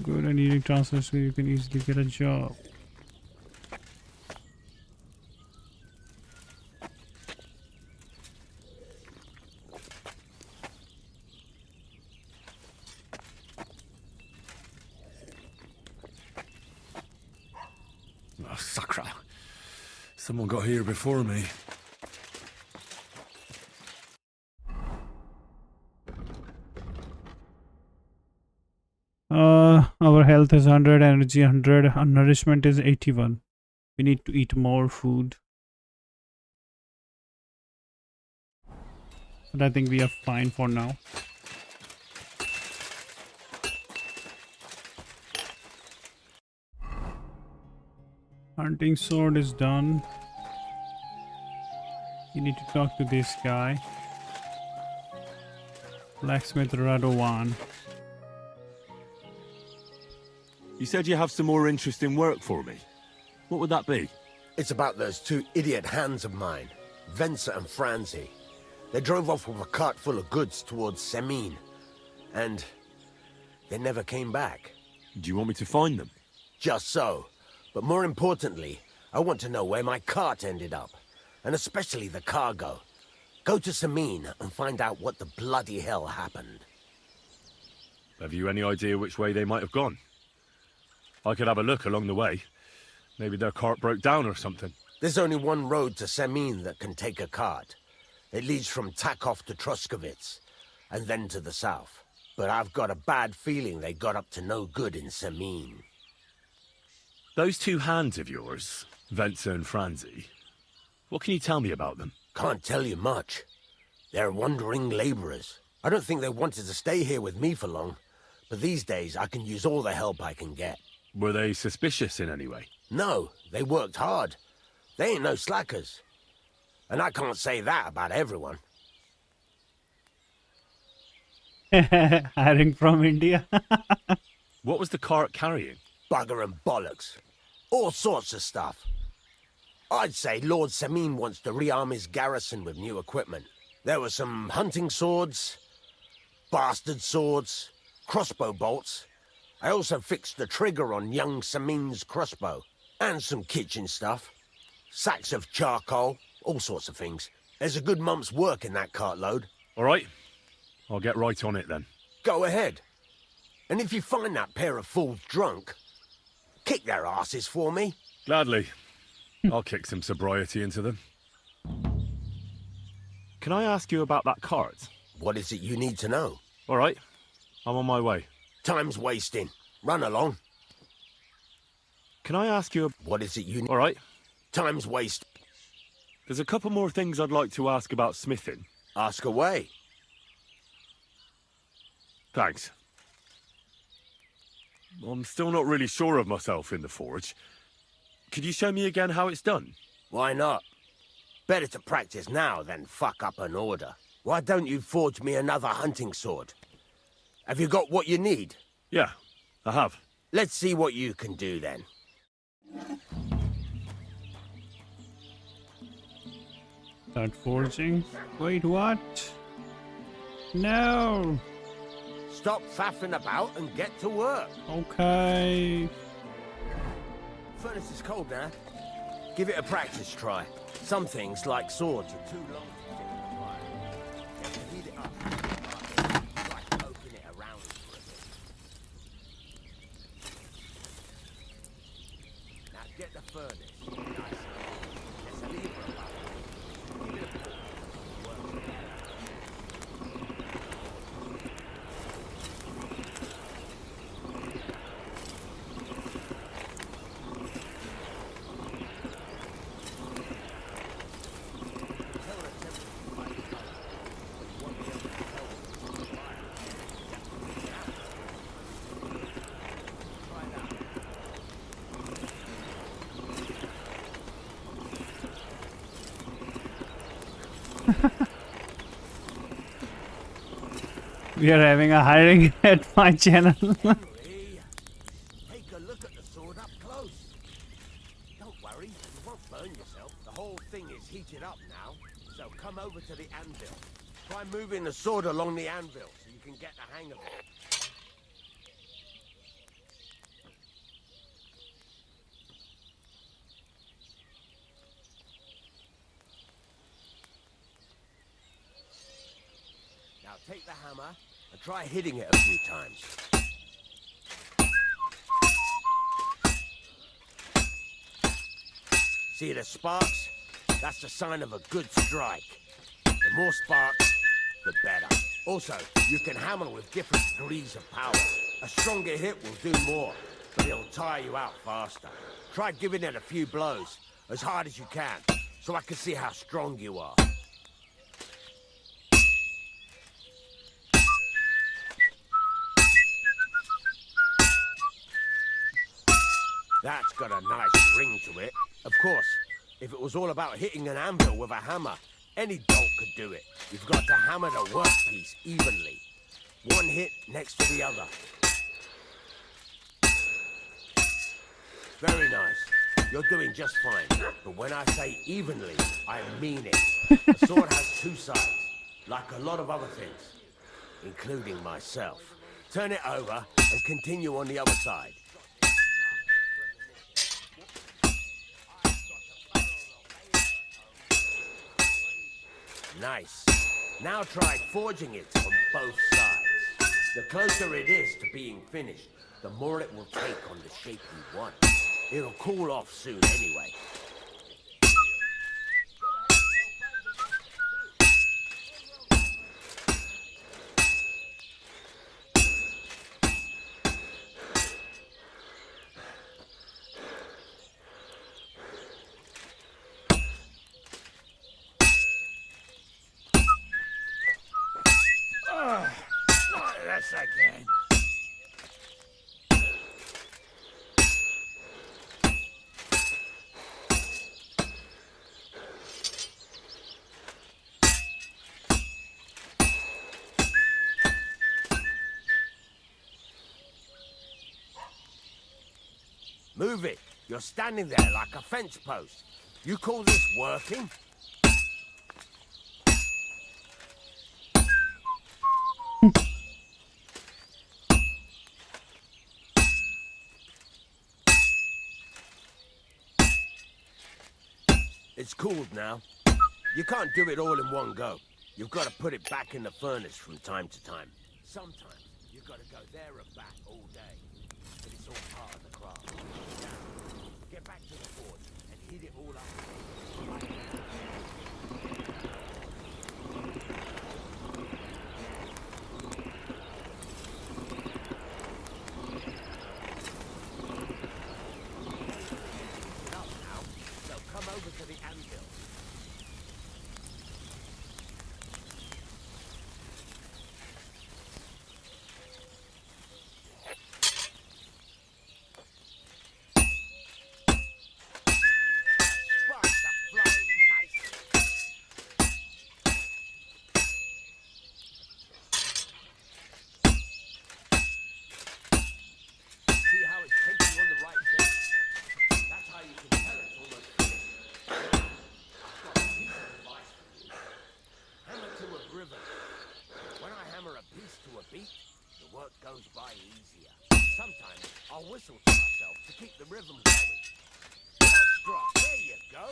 good and eating transfers so you can easily get a job. Oh, Sakra. Someone got here before me. Our health is 100, energy 100, and nourishment is 81. We need to eat more food. But I think we are fine for now. Hunting sword is done. You need to talk to this guy. Blacksmith Radovan. You said you have some more interesting work for me. What would that be? It's about those two idiot hands of mine, Venser and Franzi. They drove off with a cart full of goods towards Semin, and they never came back. Do you want me to find them? Just so. But more importantly, I want to know where my cart ended up, and especially the cargo. Go to Semin and find out what the bloody hell happened. Have you any idea which way they might have gone? I could have a look along the way. Maybe their cart broke down or something. There's only one road to Semin that can take a cart. It leads from Takov to Troskovitz, and then to the south. But I've got a bad feeling they got up to no good in Semin. Those two hands of yours, Venser and Franzi, what can you tell me about them? Can't tell you much. They're wandering laborers. I don't think they wanted to stay here with me for long, but these days I can use all the help I can get. Were they suspicious in any way? No, they worked hard. They ain't no slackers. And I can't say that about everyone. Hiring from India. What was the cart carrying? Bugger and bollocks. All sorts of stuff. I'd say Lord Semin wants to rearm his garrison with new equipment. There were some hunting swords, bastard swords, crossbow bolts. I also fixed the trigger on young Semin's crossbow. And some kitchen stuff. Sacks of charcoal, all sorts of things. There's a good month's work in that cartload. All right. I'll get right on it then. Go ahead. And if you find that pair of fools drunk, kick their asses for me. Gladly. I'll kick some sobriety into them. Can I ask you about that cart? What is it you need to know? All right. I'm on my way. Time's wasting. Run along. Can I ask you... What is it you need? All right. Time's waste. There's a couple more things I'd like to ask about smithing. Ask away. Thanks. I'm still not really sure of myself in the forge. Could you show me again how it's done? Why not? Better to practice now than fuck up an order. Why don't you forge me another hunting sword? Have you got what you need? Yeah, I have. Let's see what you can do then. Start forging. Wait, what? No. Stop faffing about and get to work. Okay. Furnace is cold now. Give it a practice try. Some things, like swords, are too long to fit in the fire. You have to heat it up. Try to open it around for a bit. Now get the furnace nice and cold. There's a lever above it. Give it a pull. Work. We are having a hiring at my channel. Take a look at the sword up close. Don't worry, you won't burn yourself. The whole thing is heated up now, so come over to the anvil. Try moving the sword along the anvil so you can get the hang of it. take the hammer and try hitting it a few times. See the sparks? That's the sign of a good strike. The more sparks, the better. Also, you can hammer with different degrees of power. A stronger hit will do more, but it'll tire you out faster. Try giving it a few blows, as hard as you can, so I can see how strong you are. That's got a nice ring to it. Of course, if it was all about hitting an anvil with a hammer, any dolt could do it. You've got to hammer the workpiece evenly. One hit next to the other. Very nice. You're doing just fine. But when I say evenly, I mean it. A sword has two sides, like a lot of other things, including myself. Turn it over and continue on the other side. Nice. Now try forging it on both sides. The closer it is to being finished, the more it will take on the shape you want. It'll cool off soon anyway. Yes, I can. Move it. You're standing there like a fence post. You call this working? It's cooled now. You can't do it all in one go. You've got to put it back in the furnace from time to time. Sometimes you've got to go there and back all day. But it's all part of the craft. Now, get back to the forge and heat it all up. Over to the anvil. Sparks are flying nicely. See how it's taking on the right depth? That's how you can tell it's almost finished. When I hammer a piece to a beat, the work goes by easier. Sometimes I'll whistle to myself to keep the rhythm going. Well struck. There you go.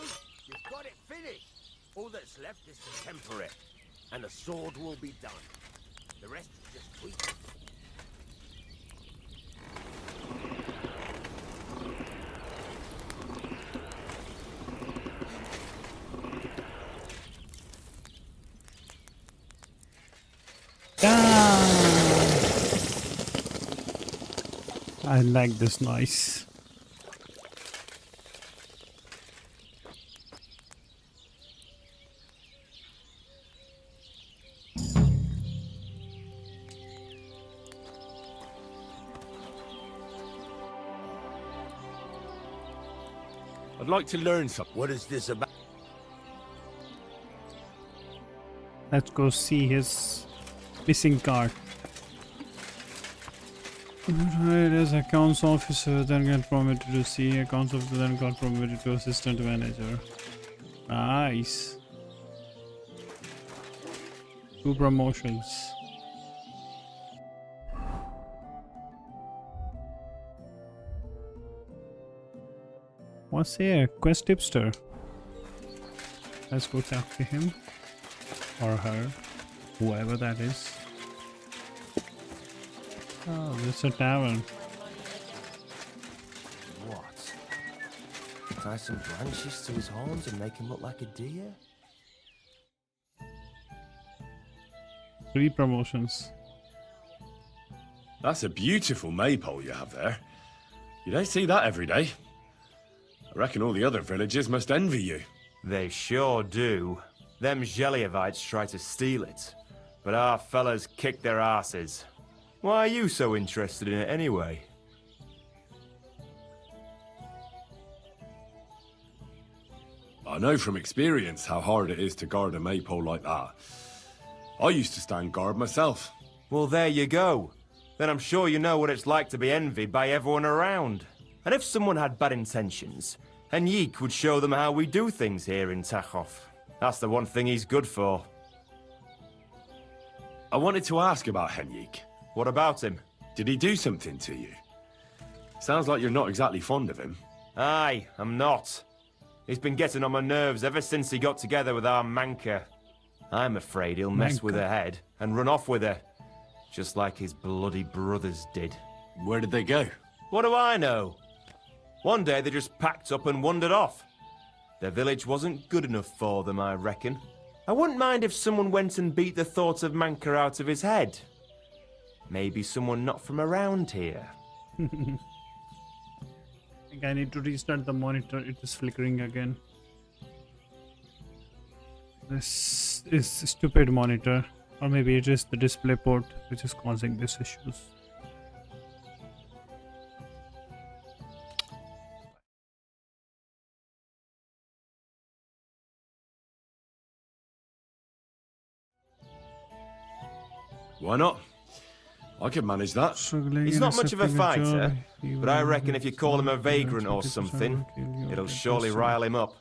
You've got it finished. All that's left is to temper it, and the sword will be done. The rest is just tweaking. I like this noise. I'd like to learn something. What is this about? Let's go see his missing card. Right, as accounts officer, then got promoted to senior accounts officer, then got promoted to assistant manager. Nice. 2 promotions. What's here? Quest tipster. Let's go talk to him or her, whoever that is. Oh, it's a tavern. What? Tie some branches to his horns and make him look like a deer? 3 promotions. That's a beautiful maypole you have there. You don't see that every day. I reckon all the other villagers must envy you. They sure do. Them Geliovites try to steal it, but our fellas kick their asses. Why are you so interested in it anyway? I know from experience how hard it is to guard a maypole like that. I used to stand guard myself. Well, there you go. Then I'm sure you know what it's like to be envied by everyone around. And if someone had bad intentions, Henjik would show them how we do things here in Tachov. That's the one thing he's good for. I wanted to ask about Henjik. What about him? Did he do something to you? Sounds like you're not exactly fond of him. Aye, I'm not. He's been getting on my nerves ever since he got together with our Manka. I'm afraid he'll mess with her head and run off with her. Just like his bloody brothers did. Where did they go? What do I know? One day they just packed up and wandered off. The village wasn't good enough for them, I reckon. I wouldn't mind if someone went and beat the thought of Manka out of his head. Maybe someone not from around here. I think I need to restart the monitor. It is flickering again. This is a stupid monitor. Or maybe it is the display port which is causing these issues. Why not? I could manage that. He's not much of a fighter, but I reckon if you call him a vagrant or something, it'll surely rile him up.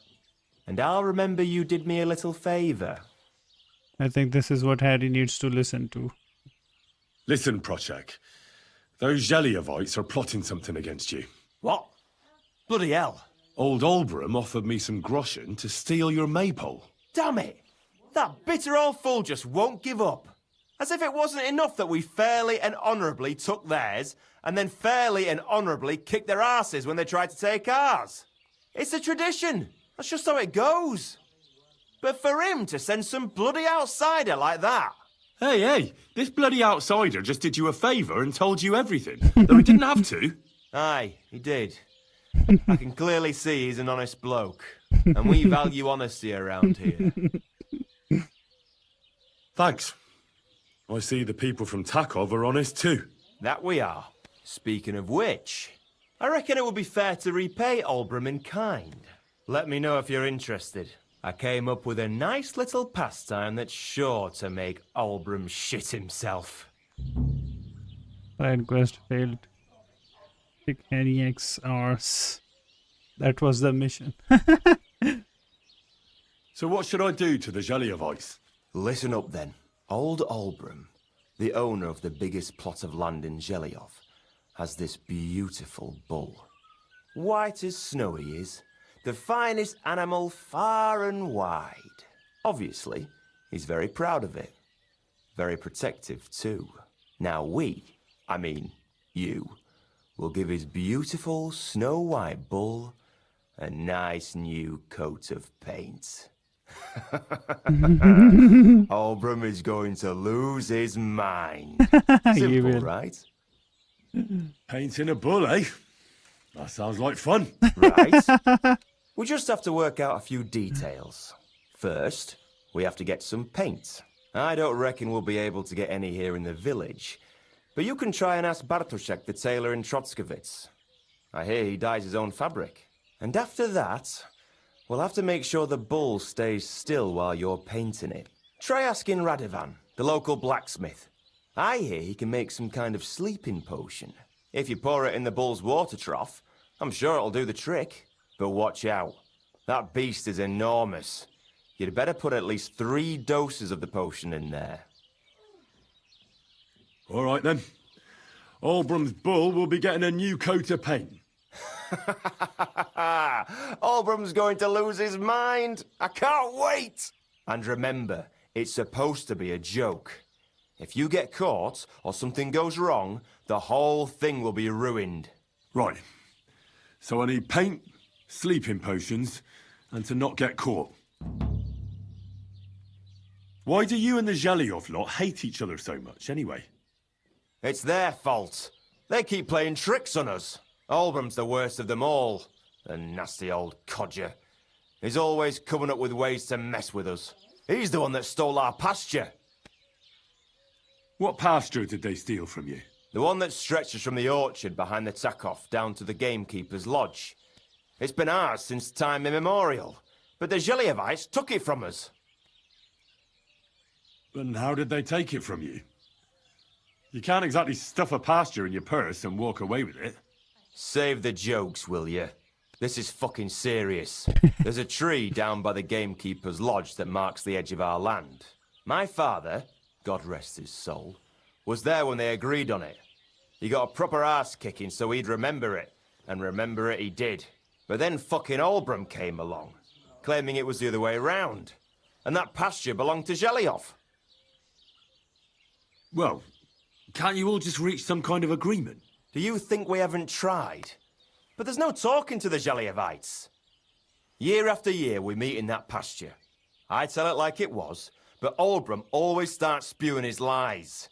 And I'll remember you did me a little favor. I think this is what Harry needs to listen to. Listen, Prochek. Those Geliovites are plotting something against you. What? Bloody hell. Old Olbram offered me some groschen to steal your maypole. Damn it! That bitter old fool just won't give up. As if it wasn't enough that we fairly and honourably took theirs, and then fairly and honourably kicked their asses when they tried to take ours. It's a tradition. That's just how it goes. But for him to send some bloody outsider like that... Hey, this bloody outsider just did you a favour and told you everything, though he didn't have to. Aye, he did. I can clearly see he's an honest bloke, and we value honesty around here. Thanks. I see the people from Takov are honest too. That we are. Speaking of which, I reckon it would be fair to repay Olbram in kind. Let me know if you're interested. I came up with a nice little pastime that's sure to make Olbram shit himself. Side quest failed. Pick any XRs. That was the mission. So what should I do to the Geliovites? Listen up then. Old Olbram, the owner of the biggest plot of land in Zhelyov, has this beautiful bull. White as snow he is, the finest animal far and wide. Obviously, he's very proud of it. Very protective too. Now you, will give his beautiful snow-white bull a nice new coat of paint. Olbram is going to lose his mind. Simple, right? Painting a bull, eh? That sounds like fun. Right. We just have to work out a few details. First, we have to get some paint. I don't reckon we'll be able to get any here in the village, but you can try and ask Bartoszek, the tailor in Trotskovitz. I hear he dyes his own fabric. And after that, we'll have to make sure the bull stays still while you're painting it. Try asking Radovan, the local blacksmith. I hear he can make some kind of sleeping potion. If you pour it in the bull's water trough, I'm sure it'll do the trick. But watch out. That beast is enormous. You'd better put at least 3 doses of the potion in there. All right then. Olbram's bull will be getting a new coat of paint. Olbram's going to lose his mind. I can't wait. And remember, it's supposed to be a joke. If you get caught or something goes wrong, the whole thing will be ruined. Right. So I need paint, sleeping potions, and to not get caught. Why do you and the Zhelyov lot hate each other so much, anyway? It's their fault. They keep playing tricks on us. Olbram's the worst of them all. The nasty old codger. He's always coming up with ways to mess with us. He's the one that stole our pasture. What pasture did they steal from you? The one that stretches from the orchard behind the Takov down to the gamekeeper's lodge. It's been ours since time immemorial, but the Zhelyevites took it from us. And how did they take it from you? You can't exactly stuff a pasture in your purse and walk away with it. Save the jokes, will you? This is fucking serious. There's a tree down by the gamekeeper's lodge that marks the edge of our land. My father, God rest his soul, was there when they agreed on it. He got a proper ass kicking so he'd remember it, and remember it he did. But then fucking Olbram came along, claiming it was the other way round. And that pasture belonged to Zhelyov. Well, can't you all just reach some kind of agreement? Do you think we haven't tried? But there's no talking to the Zhelyevites. Year after year we meet in that pasture. I tell it like it was, but Olbram always starts spewing his lies.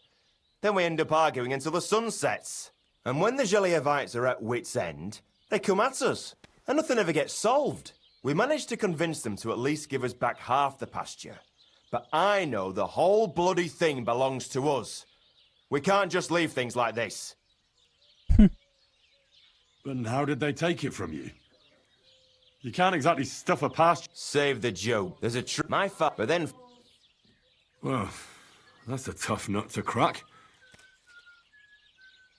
Then we end up arguing until the sun sets. And when the Zhelyevites are at wit's end, they come at us, and nothing ever gets solved. We managed to convince them to at least give us back half the pasture. But I know the whole bloody thing belongs to us. We can't just leave things like this. And how did they take it from you? You can't exactly stuff a pasture. Save the joke. There's a but then... Well, that's a tough nut to crack.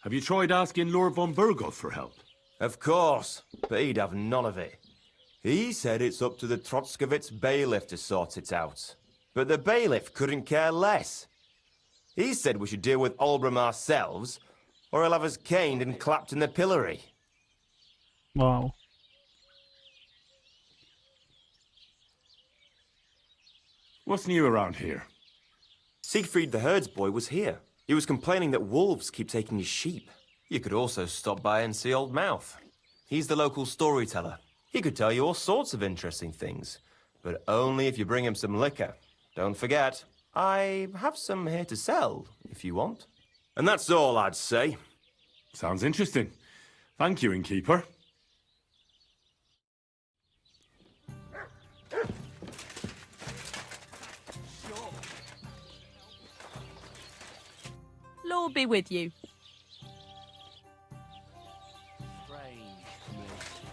Have you tried asking Lord von Burgos for help? Of course, but he'd have none of it. He said it's up to the Trotskovitz bailiff to sort it out. But the bailiff couldn't care less. He said we should deal with Olbram ourselves, or he'll have us caned and clapped in the pillory. Wow. What's new around here? Siegfried the herdsboy was here. He was complaining that wolves keep taking his sheep. You could also stop by and see Old Mouth. He's the local storyteller. He could tell you all sorts of interesting things, but only if you bring him some liquor. Don't forget, I have some here to sell, if you want. And that's all I'd say. Sounds interesting. Thank you, innkeeper. Lord be with you.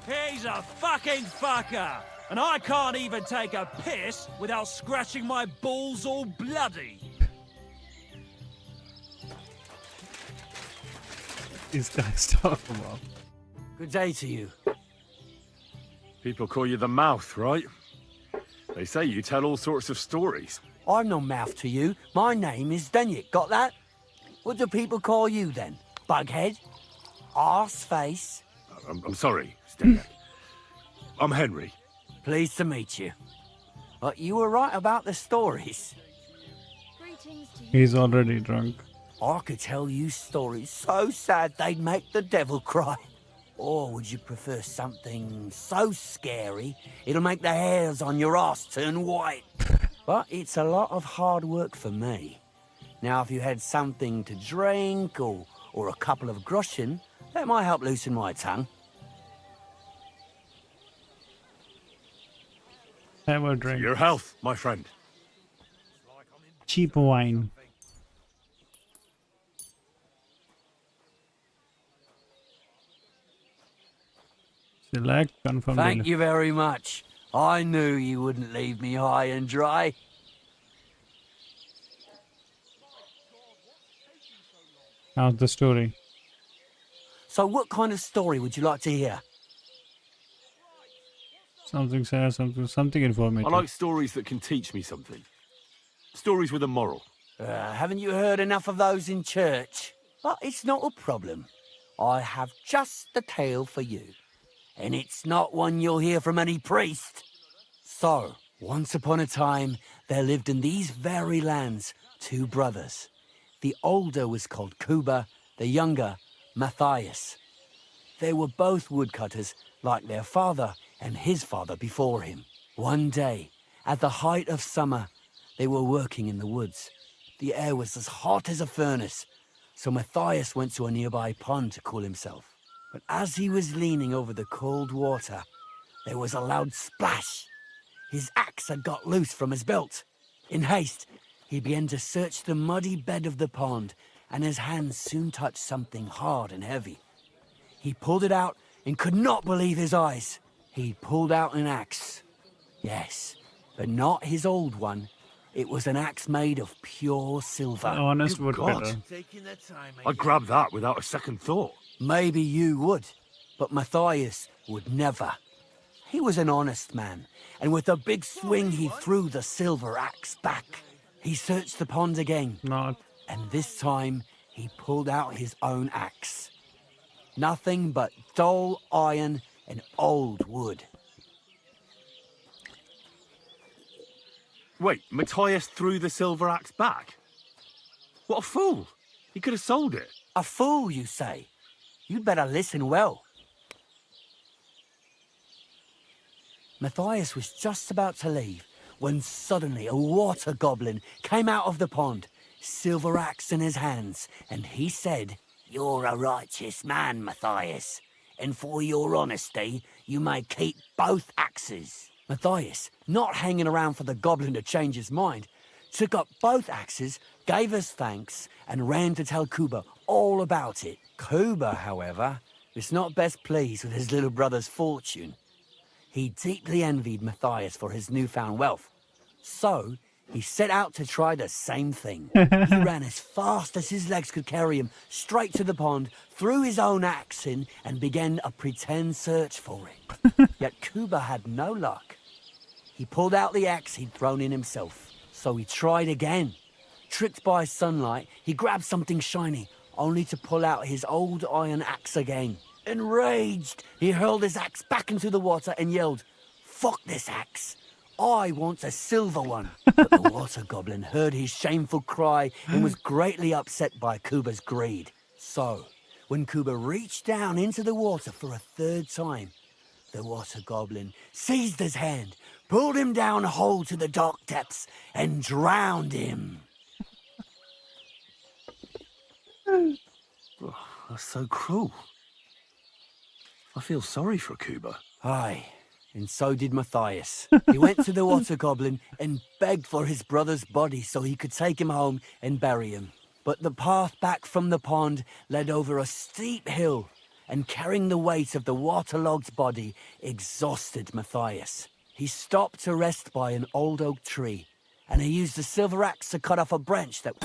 He's a fucking fucker! And I can't even take a piss without scratching my balls all bloody. These guys talking about. Good day to you. People call you the Mouth, right? They say you tell all sorts of stories. I'm no mouth to you. My name is Denyek. Got that? What do people call you then? Bughead? Arseface? I'm sorry, Steyak. I'm Henry. Pleased to meet you. But you were right about the stories. He's already drunk. I could tell you stories so sad they'd make the devil cry. Or would you prefer something so scary it'll make the hairs on your ass turn white? But it's a lot of hard work for me. Now, if you had something to drink or a couple of groschen, that might help loosen my tongue. Have a drink. Your health, my friend. Cheap wine. Select, confirm. Thank you very much. I knew you wouldn't leave me high and dry. How's the story? So what kind of story would you like to hear? Something sad, something informative. I like stories that can teach me something. Stories with a moral. Haven't you heard enough of those in church? But it's not a problem. I have just the tale for you. And it's not one you'll hear from any priest. So, once upon a time, there lived in these very lands 2 brothers. The older was called Kuba, the younger, Matthias. They were both woodcutters, like their father and his father before him. One day, at the height of summer, they were working in the woods. The air was as hot as a furnace, so Matthias went to a nearby pond to cool himself. But as he was leaning over the cold water, there was a loud splash. His axe had got loose from his belt. In haste, he began to search the muddy bed of the pond, and his hands soon touched something hard and heavy. He pulled it out and could not believe his eyes. He pulled out an axe. Yes, but not his old one. It was an axe made of pure silver. Honest Good God. woodcutter. I'd grab that without a second thought. Maybe you would, but Matthias would never. He was an honest man, and with a big swing he threw the silver axe back. He searched the pond again, Not. and this time he pulled out his own axe. Nothing but dull iron and old wood. Wait, Matthias threw the silver axe back? What a fool! He could have sold it. A fool, you say? You'd better listen well. Matthias was just about to leave when suddenly a water goblin came out of the pond, silver axe in his hands, and he said, "You're a righteous man, Matthias, and for your honesty, you may keep both axes." Matthias, not hanging around for the goblin to change his mind, took up both axes, gave us thanks, and ran to tell Kuba all about it. Kuba, however, was not best pleased with his little brother's fortune. He deeply envied Matthias for his newfound wealth. So, he set out to try the same thing. He ran as fast as his legs could carry him, straight to the pond, threw his own axe in, and began a pretend search for it. Yet Kuba had no luck. He pulled out the axe he'd thrown in himself. So he tried again. Tricked by sunlight, he grabbed something shiny, only to pull out his old iron axe again. Enraged, he hurled his axe back into the water and yelled, "Fuck this axe! I want a silver one." But the water goblin heard his shameful cry and was greatly upset by Kuba's greed. So, when Kuba reached down into the water for a third time, the water goblin seized his hand, pulled him down whole to the dark depths, and drowned him. That's so cruel. I feel sorry for Kuba. Aye, and so did Matthias. He went to the water goblin and begged for his brother's body so he could take him home and bury him. But the path back from the pond led over a steep hill, and carrying the weight of the waterlogged body exhausted Matthias. He stopped to rest by an old oak tree, and he used the silver axe to cut off a branch that...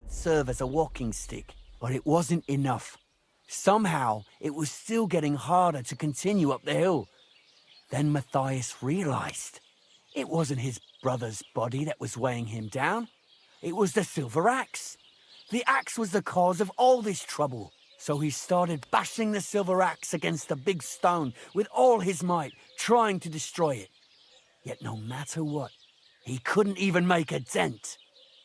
serve as a walking stick, but it wasn't enough. Somehow, it was still getting harder to continue up the hill. Then Matthias realized it wasn't his brother's body that was weighing him down. It was the silver axe. The axe was the cause of all this trouble. So he started bashing the silver axe against the big stone with all his might, trying to destroy it. Yet no matter what, he couldn't even make a dent.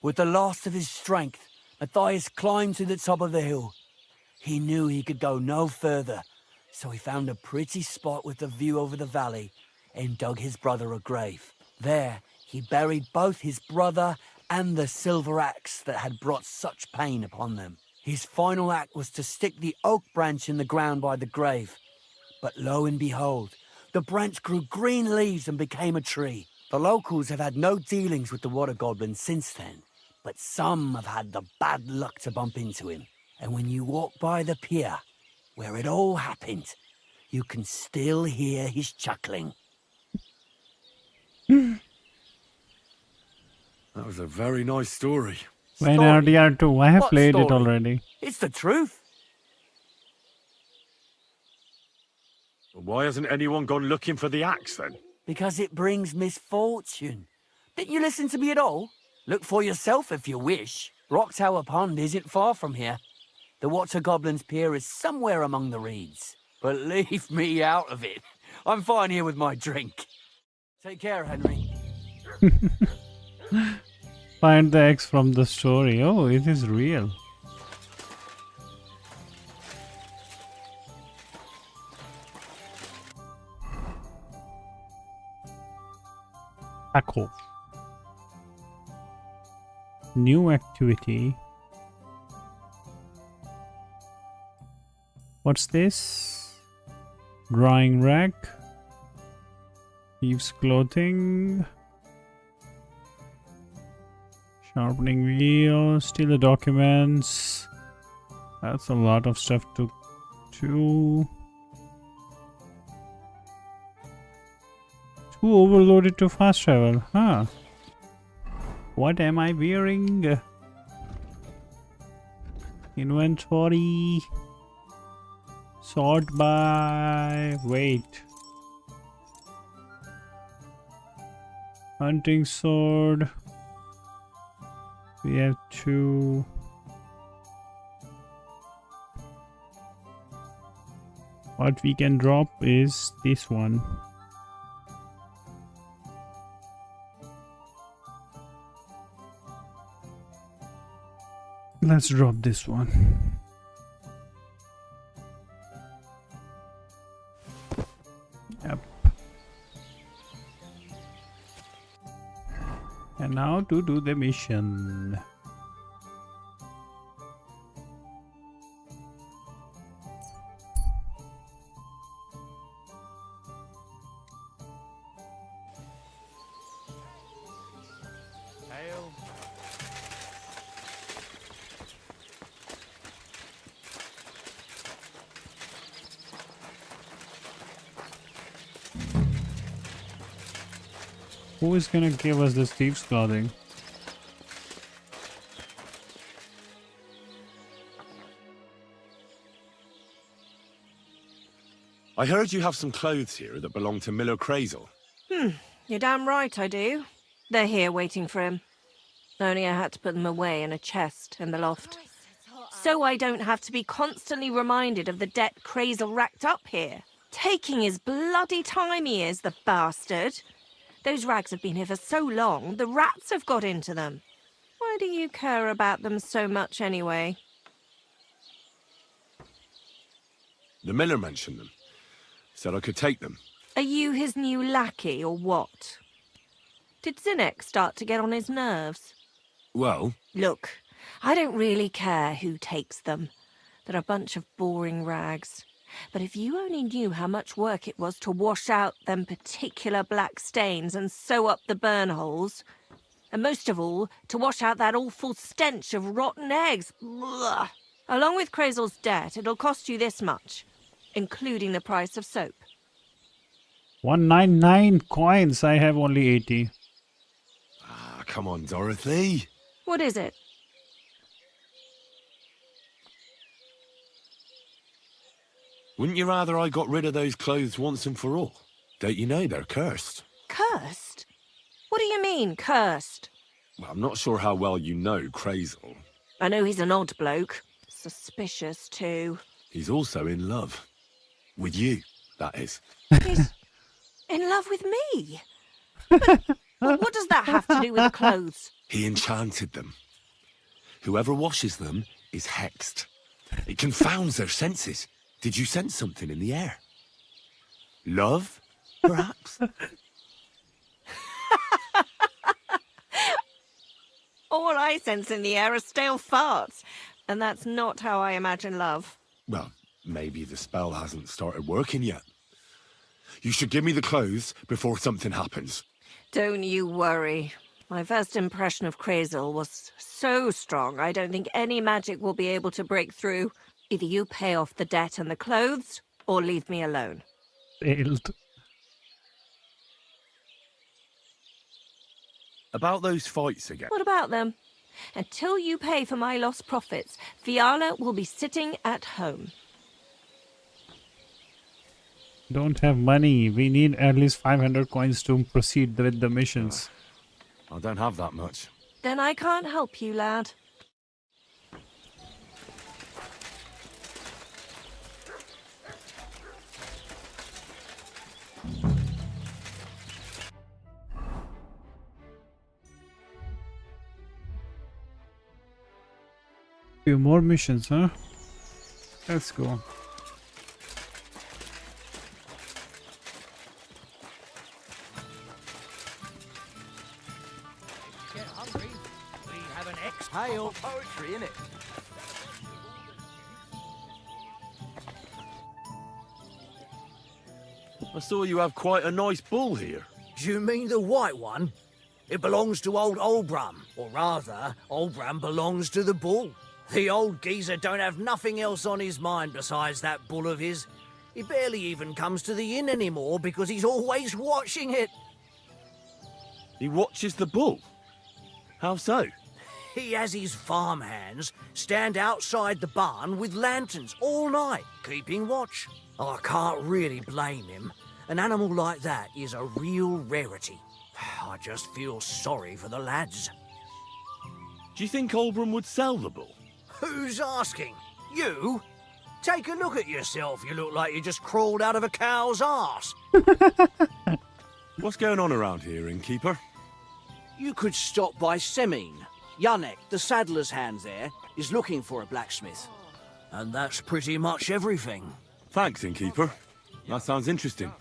With the last of his strength, Matthias climbed to the top of the hill. He knew he could go no further, so he found a pretty spot with a view over the valley and dug his brother a grave. There, he buried both his brother and the silver axe that had brought such pain upon them. His final act was to stick the oak branch in the ground by the grave. But lo and behold, the branch grew green leaves and became a tree. The locals have had no dealings with the water goblin since then, but some have had the bad luck to bump into him. And when you walk by the pier, where it all happened, you can still hear his chuckling. That was a very nice story. When RDR2, I have What played it story? already. It's the truth. Why hasn't anyone gone looking for the axe then? Because it brings misfortune. Didn't you listen to me at all? Look for yourself if you wish. Rock Tower Pond isn't far from here. The Water Goblin's Pier is somewhere among the reeds. But leave me out of it. I'm fine here with my drink. Take care, Henry. Find the X from the story. Oh, it is real. Taco. New activity. What's this? Drying rack. Thieves clothing. Sharpening wheel. Steal the documents. That's a lot of stuff to do. Too overloaded to fast travel, huh? What am I wearing? Inventory. Sort by weight. Hunting sword. We have 2. What we can drop is this one. Let's drop this one. Yep. And now to do the mission. Hail. Who is gonna give us this thieves' clothing? I heard you have some clothes here that belong to Miller Crazel. You're damn right I do. They're here waiting for him. Only I had to put them away in a chest in the loft. So I don't have to be constantly reminded of the debt Crazel racked up here. Taking his bloody time he is, the bastard. Those rags have been here for so long, the rats have got into them. Why do you care about them so much anyway? The miller mentioned them. Said I could take them. Are you his new lackey or what? Did Zinnek start to get on his nerves? Well, Look, I don't really care who takes them. They're a bunch of boring rags. But if you only knew how much work it was to wash out them particular black stains and sew up the burn holes, and most of all, to wash out that awful stench of rotten eggs. Blah. Along with Crazel's debt, it'll cost you this much, including the price of soap. 199 coins. I have only 80. ah, come on, Dorothy. What is it? Wouldn't you rather I got rid of those clothes once and for all? Don't you know they're cursed? Cursed? What do you mean, cursed? Well, I'm not sure how well you know Crazel. I know he's an odd bloke. Suspicious, too. He's also in love. With you, that is. He's in love with me? But what does that have to do with the clothes? He enchanted them. Whoever washes them is hexed. It confounds their senses. Did you sense something in the air? Love, perhaps? All I sense in the air are stale farts. And that's not how I imagine love. Well, maybe the spell hasn't started working yet. You should give me the clothes before something happens. Don't you worry. My first impression of Crazel was so strong, I don't think any magic will be able to break through. Either you pay off the debt and the clothes, or leave me alone. Failed. About those fights again. What about them? Until you pay for my lost profits, Fiala will be sitting at home. Don't have money. We need at least 500 coins to proceed with the missions. I don't have that much. Then I can't help you, lad. Few more missions, huh? Let's go. Get hungry. We have an exhale poetry in it. I saw you have quite a nice bull here. Do you mean the white one? It belongs to old Olbram, or rather, Olbram belongs to the bull. The old geezer don't have nothing else on his mind besides that bull of his. He barely even comes to the inn anymore because he's always watching it. He watches the bull? How so? He has his farmhands stand outside the barn with lanterns all night, keeping watch. I can't really blame him. An animal like that is a real rarity. I just feel sorry for the lads. Do you think Olbram would sell the bull? Who's asking? You? Take a look at yourself. You look like you just crawled out of a cow's arse. What's going on around here, innkeeper? You could stop by Semin. Yannick, the saddler's hand there, is looking for a blacksmith. And that's pretty much everything. Thanks, innkeeper. That sounds interesting.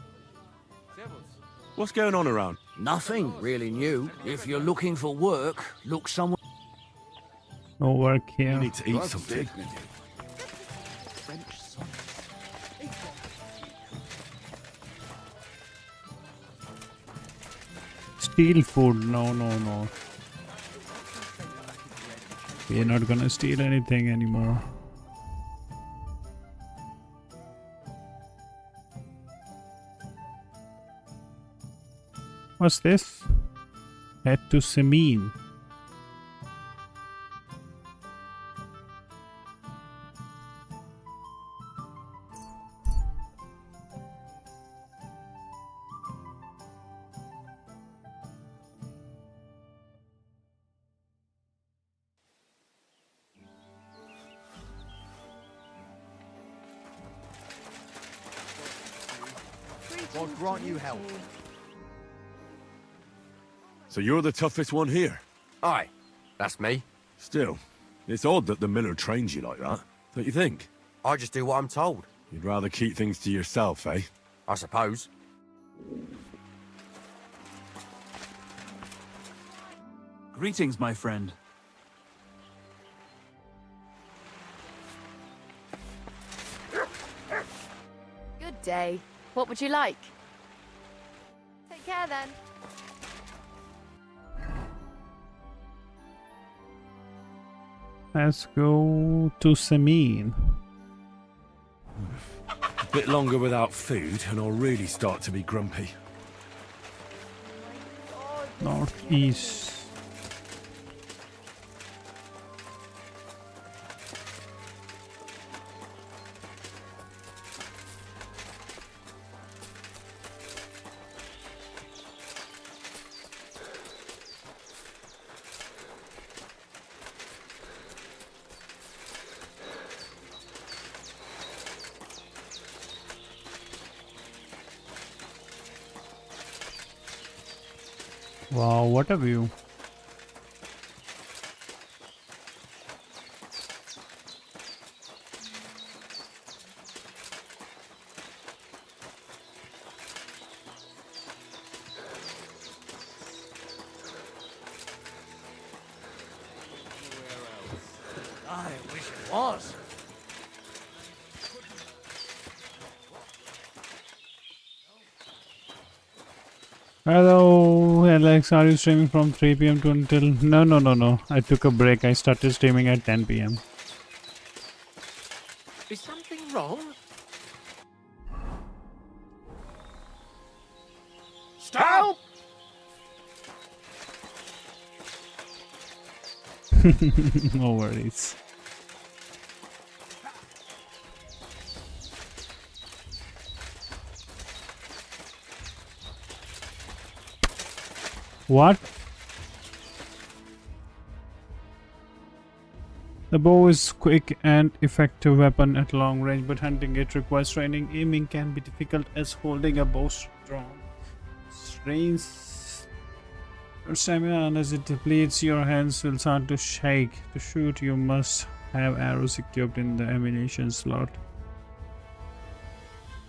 What's going on around? Nothing really new. If you're looking for work, look somewhere. No work here. You need to eat something. Steal food. No, no, no. We're not gonna steal anything anymore. What's this? Head to Semin. God grant you help. So you're the toughest one here? Aye, that's me. Still, it's odd that the miller trains you like that, don't you think? I just do what I'm told. You'd rather keep things to yourself, eh? I suppose. Greetings, my friend. Good day. What would you like? Take care then. Let's go to Semin. A bit longer without food and I'll really start to be grumpy. Northeast. Wow, what a view. I wish it was. Hello, Alex. Are you streaming from 3 p.m. to until... No. I took a break. I started streaming at 10 p.m. Is something wrong? Stop! No worries. What? The bow is quick and effective weapon at long range, but hunting it requires training. Aiming can be difficult as holding a bow strong strains your stamina, and as it depletes, your hands will start to shake. To shoot, you must Have arrows equipped in the ammunition slot.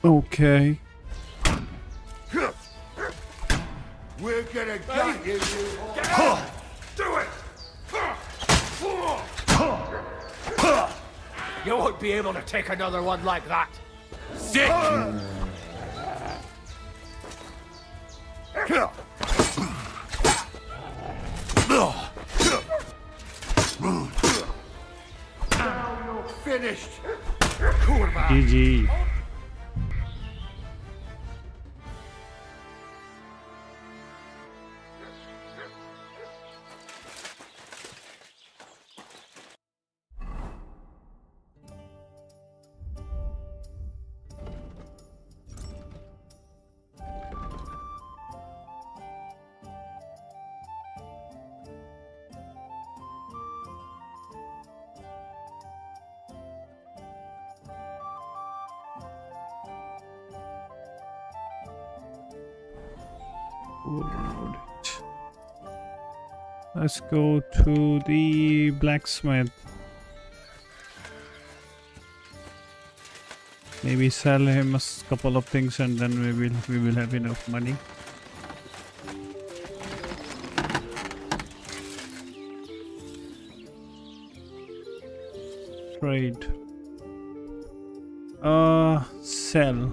Okay. We're gonna get you, Do it! You won't be able to take another one like that. Sick! Now you're finished. GG. Let's go to the blacksmith. Maybe sell him a couple of things and then we will have enough money. Trade. Sell.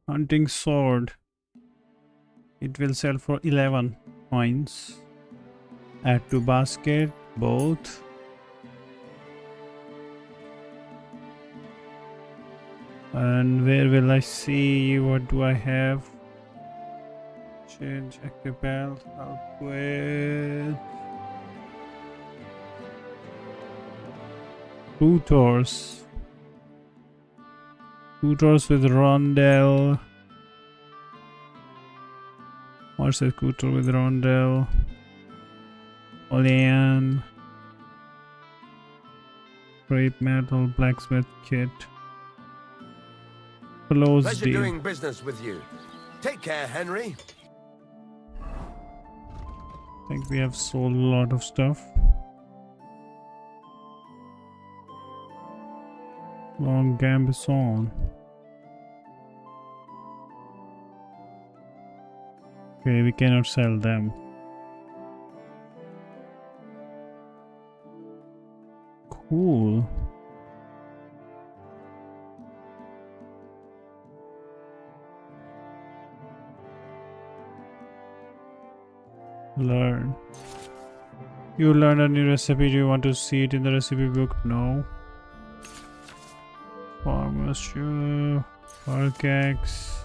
Hunting sword. It will sell for 11 coins. Add to basket, both. And where will I see? What do I have? Change active belt. Help with Tutors. Tutors with Rondel. What's a Tutor with Rondel? Olean. Scrap metal, blacksmith kit. Close Pleasure deal. doing business with you. Take care, Henry. I think we have sold a lot of stuff. Long Gambison. Okay, we cannot sell them. Cool. Learn. You learn a new recipe. Do you want to see it in the recipe book? No. Farmer's shoe. Arcax.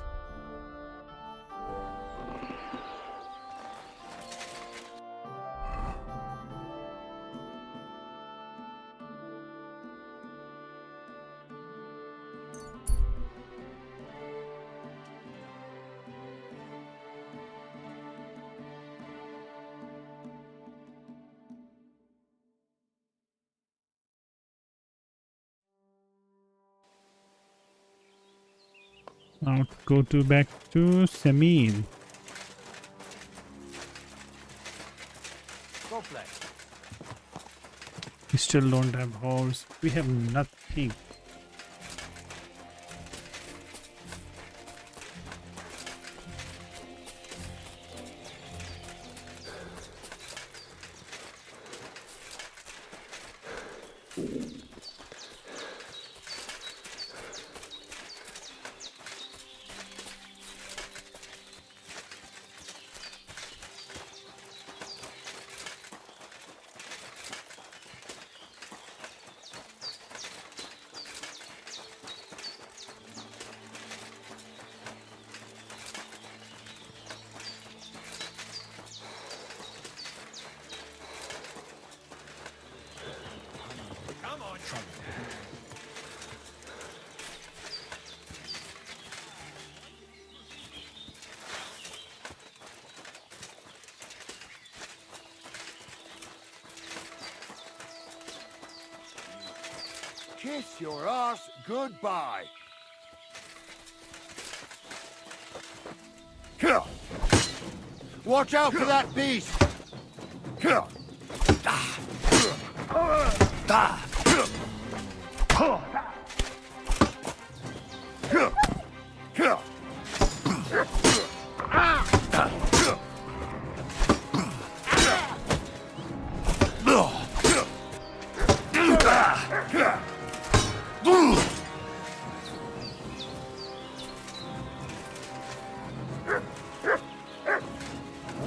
Now go to back to Semil. Go play. We still don't have horse. We have nothing. Kiss your ass goodbye. Watch out for that beast.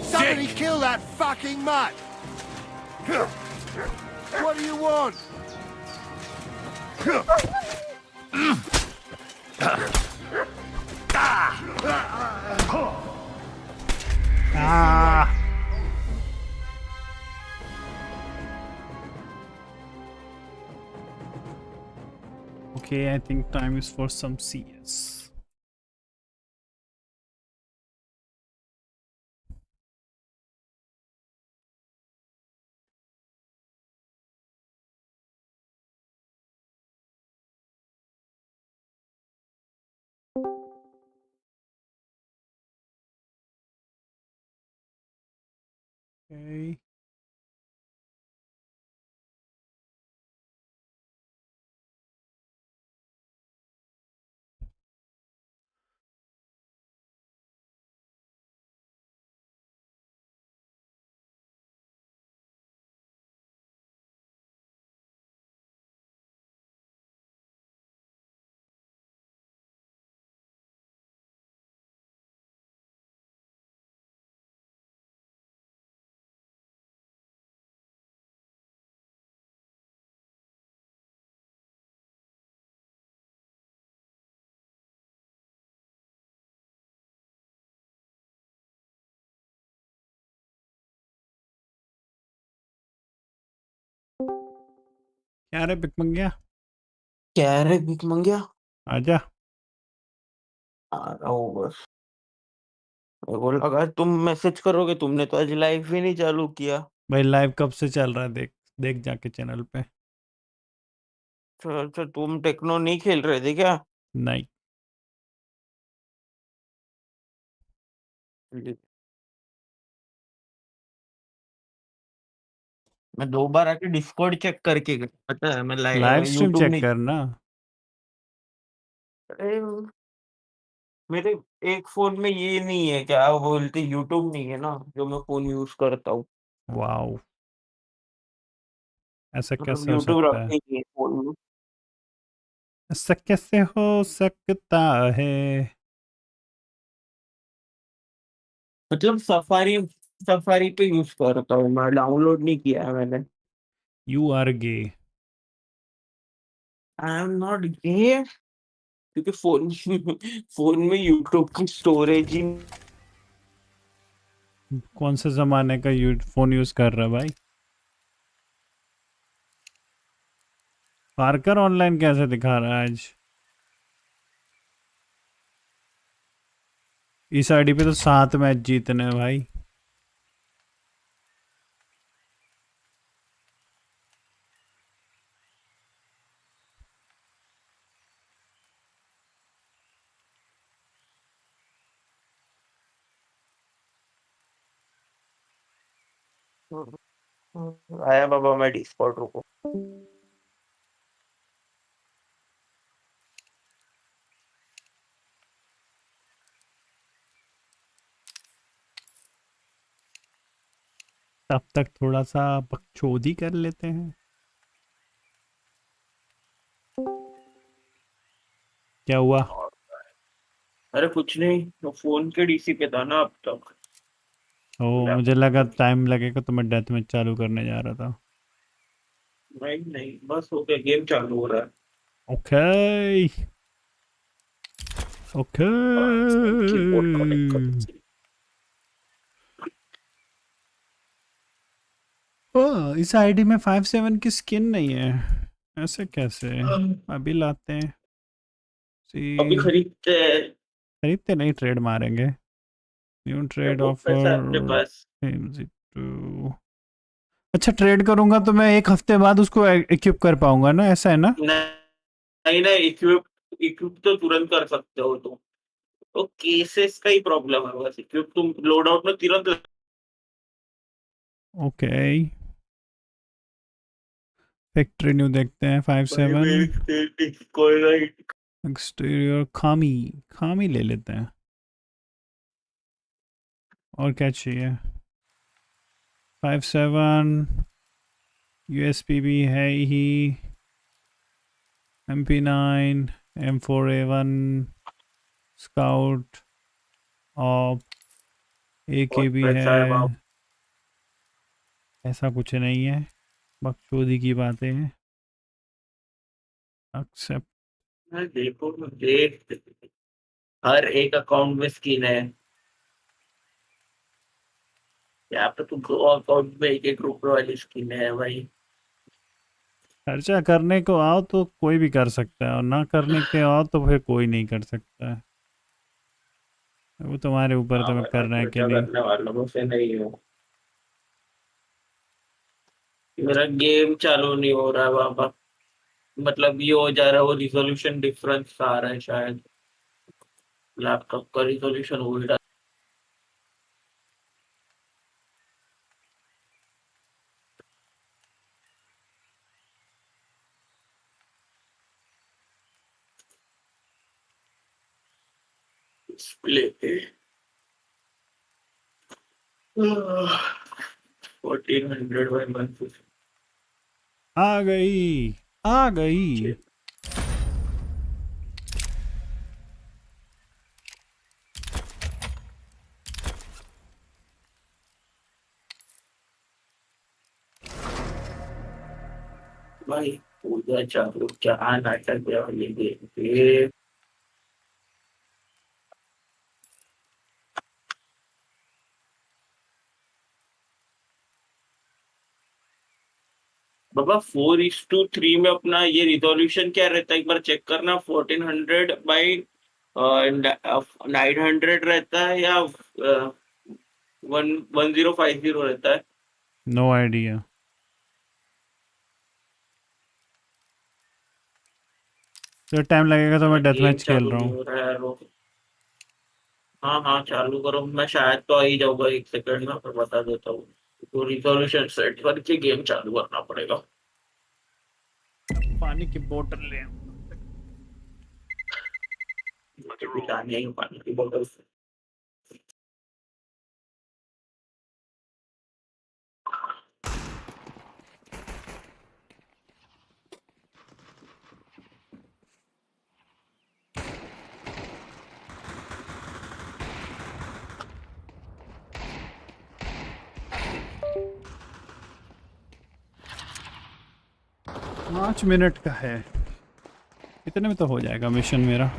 Somebody kill that fucking mutt! What do you want? Ah. Okay, I think time is for some CS. Okay. क्या रे बिक मंगिया क्या रे भीख मंगिया आजा आ रहा हूँ बस मेरे को लगा तुम मैसेज करोगे तुमने तो आज लाइव ही नहीं चालू किया भाई लाइव कब से चल रहा है देख देख जाके चैनल पे अच्छा तुम टेक्नो नहीं खेल रहे थे क्या नहीं मैं 2 बार आके डिस्कॉर्ड चेक करके गया पता है मैं लाइव स्ट्रीम यूट्यूब चेक नहीं करना अरे मेरे एक फोन में ये नहीं है क्या बोलते यूट्यूब नहीं है ना जो मैं फोन यूज करता हूँ वाओ ऐसा मतलब कैसे हो यूट्यूब सकता है रखते ही नहीं है फोन में ऐसा कैसे हो सकता है मतलब सफारी सफारी पे यूज करता हूँ मैं डाउनलोड नहीं किया है मैंने you are gay I am not gay क्योंकि फोन फोन में यूट्यूब की स्टोरेज ही कौन से जमाने का फोन यूज कर रहा है भाई पार्कर ऑनलाइन कैसे दिखा रहा है आज इस आईडी पे तो 7 मैच जीतने हैं भाई आया बाबा मैं डिस्कॉर्ड रुको तब तक थोड़ा सा बकचोदी कर लेते हैं क्या हुआ अरे कुछ नहीं तो फोन के डीसी पे था ना अब तक ओ मुझे लगा टाइम लगेगा तो मैं डेथ मैच चालू करने जा रहा था नहीं नहीं बस हो गया गेम चालू हो रहा है ओके ओके ओ इस आईडी में 5-7 की स्किन नहीं है ऐसे कैसे अभी लाते हैं अभी खरीदते हैं खरीदते नहीं ट्रेड मारेंगे न्यू ट्रेड वो पैसा अपने ऑफर पास अच्छा ट्रेड करूंगा तो मैं एक हफ्ते बाद उसको इक्विप कर पाऊंगा ना ऐसा है ना नहीं नहीं इक्विप इक्विप तो तुरंत कर सकते हो तुम तो केसेस का ही प्रॉब्लम है बस इक्विप तुम लोड आउट में तुरंत ओके फैक्ट्री न्यू देखते हैं 57 एक्सटीरियर खामी ले लेते हैं। और क्या चाहिए? 57 यूएसपी भी है ही, MP9 M4A1 स्काउट और AK भी है। ऐसा कुछ नहीं है, बकचोदी की बातें हैं। एक्सेप्ट। देखो देख, हर एक अकाउंट में स्किन है। यहाँ पे तो दो अकाउंट में एक रुपए वाली स्किन है भाई। खर्चा करने को आओ तो कोई भी कर सकता है, और ना करने के आओ तो फिर कोई नहीं कर सकता है। वो तुम्हारे ऊपर तुम्हें करना है कि नहीं। करने वालों से नहीं हो। मेरा गेम चालू नहीं हो रहा है बाबा, मतलब ये हो जा रहा है, वो रिजोल्यूशन डिफरेंस आ रहा है शायद। लैपटॉप का रिजोल्यूशन हो ही रहा डिस्प्ले 1400 बाय 150। आ गई। भाई पूजा चालू, क्या नाटक है ये गेम। बाबा 4:3 में अपना ये रिजोल्यूशन क्या रहता है एक बार चेक करना। 1400 बाई 900 रहता है या 1050 रहता है। No idea. तो टाइम लगेगा तो मैं डेथ मैच खेल रहा हूँ। हाँ हाँ चालू करो, मैं शायद तो आ ही जाऊंगा 1 सेकंड में, पर बता देता हूँ। तो रिजोल्यूशन सेट करके गेम चालू करना पड़ेगा। पानी की बोतल ले। पानी की बोतल से। पाँच मिनट का है, इतने में तो हो जाएगा मिशन मेरा।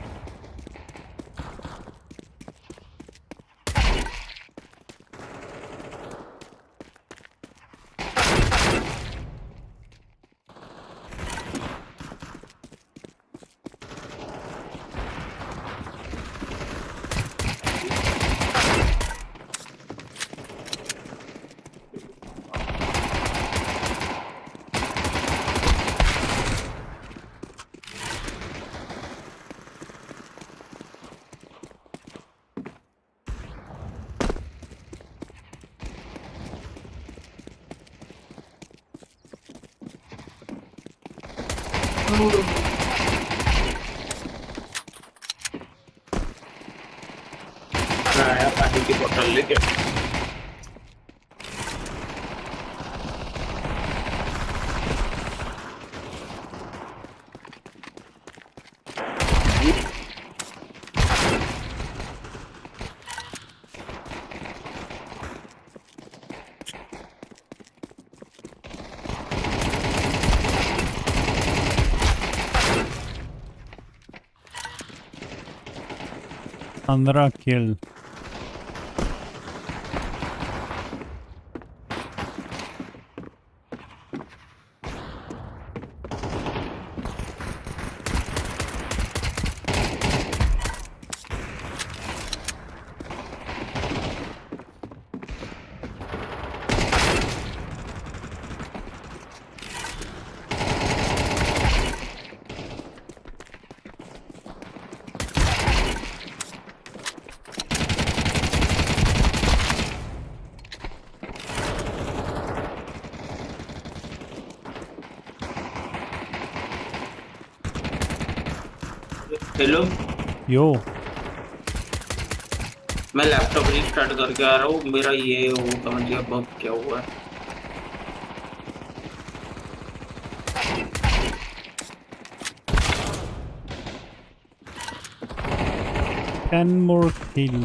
पानी की बोतल लेके अंदर किल। हेलो, यो मैं लैपटॉप रिस्टार्ट करके आ रहा हूँ। मेरा ये वो समझ गया बग क्या हुआ है। ten more kill.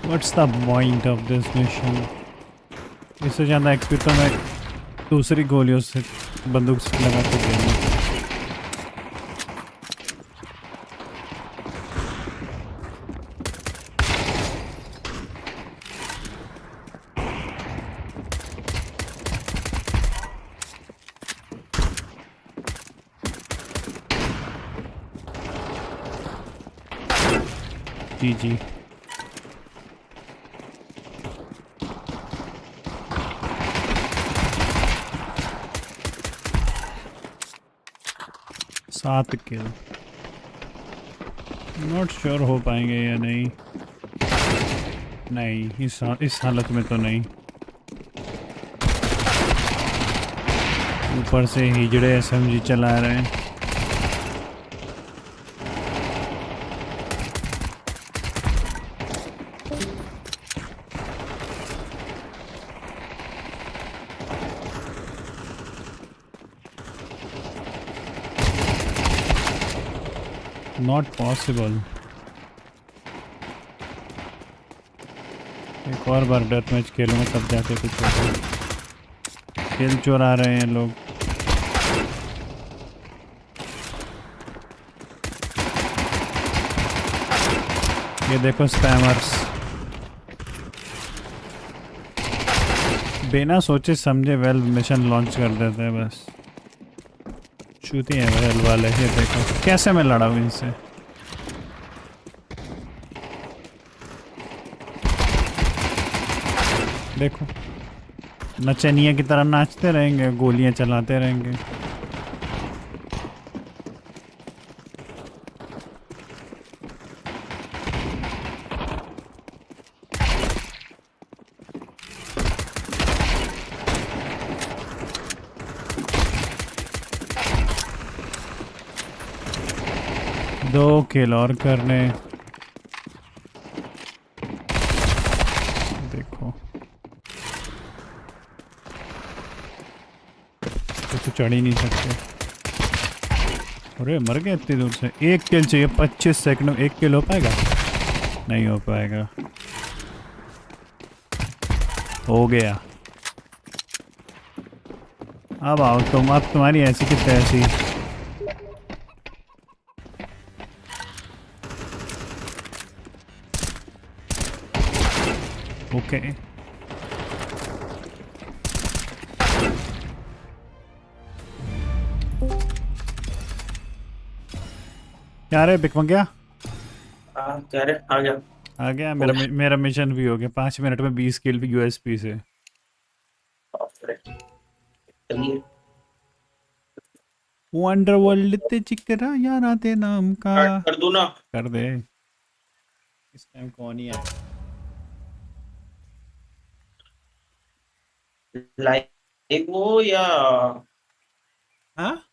What's the point of this mission? इससे ज़्यादा एक्सपी तो मैं दूसरी गोलियों से बंदूक से लगा के देंगे। जी 7 किल। नॉट श्योर हो पाएंगे या नहीं। नहीं, इस हालत में तो नहीं। ऊपर से हिजड़े एसएमजी चला रहे हैं। Not possible. एक और बार डेथ मैच खेलूंगा तब जाके कुछ होगा। खेल चुरा रहे हैं लोग। ये देखो स्पैमर्स बिना सोचे समझे वेल्व मिशन लॉन्च कर देते हैं बस। चूती हैं वेल्व वाले। ये देखो कैसे मैं लड़ा हूँ इनसे। देखो नचनिया की तरह नाचते रहेंगे, गोलियां चलाते रहेंगे। दो किल और करने। देखो तो चढ़ ही नहीं सकते। अरे मर गए इतनी दूर से। एक किल चाहिए 25 सेकंड में। एक किल हो पाएगा? नहीं हो पाएगा। हो गया। अब आओ तुम। अब तुम्हारी ऐसी की तैसी। ओके क्या रे बिक गया? क्या रे आ गया? आ गया। मेरा मिशन भी हो गया। 5 मिनट में 20 किल भी यूएसपी से। वंडरवर्ल्ड ते चिकरा यार आते नाम का। कर दूं ना? कर दे। इस टाइम कौन ही है? लाइव हो या हाँ?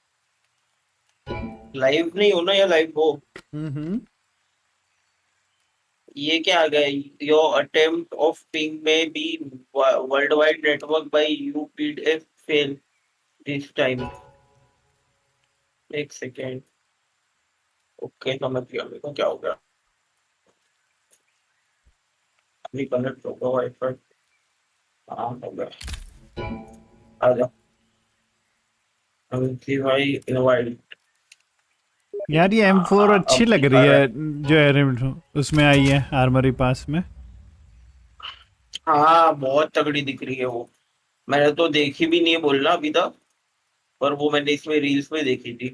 लाइव नहीं हो ना या लाइव हो? ये क्या आ गया? योर अटेम्प्ट ऑफ पिंग में be world wide network by UPDF fail this time. एक सेकेंड। ओके समझ गया। मेरे को क्या हो गया? अभी कनेक्ट होगा वाईफाई। हाँ हो गया। आ जा अमित भाई इनवाइट। यार ये M4 अच्छी लग रही है जो है उसमें आई है आर्मरी पास में। हाँ बहुत तगड़ी दिख रही है वो। मैंने तो देखी भी नहीं है बोलना अभी तक, पर वो मैंने इसमें रील्स में देखी थी।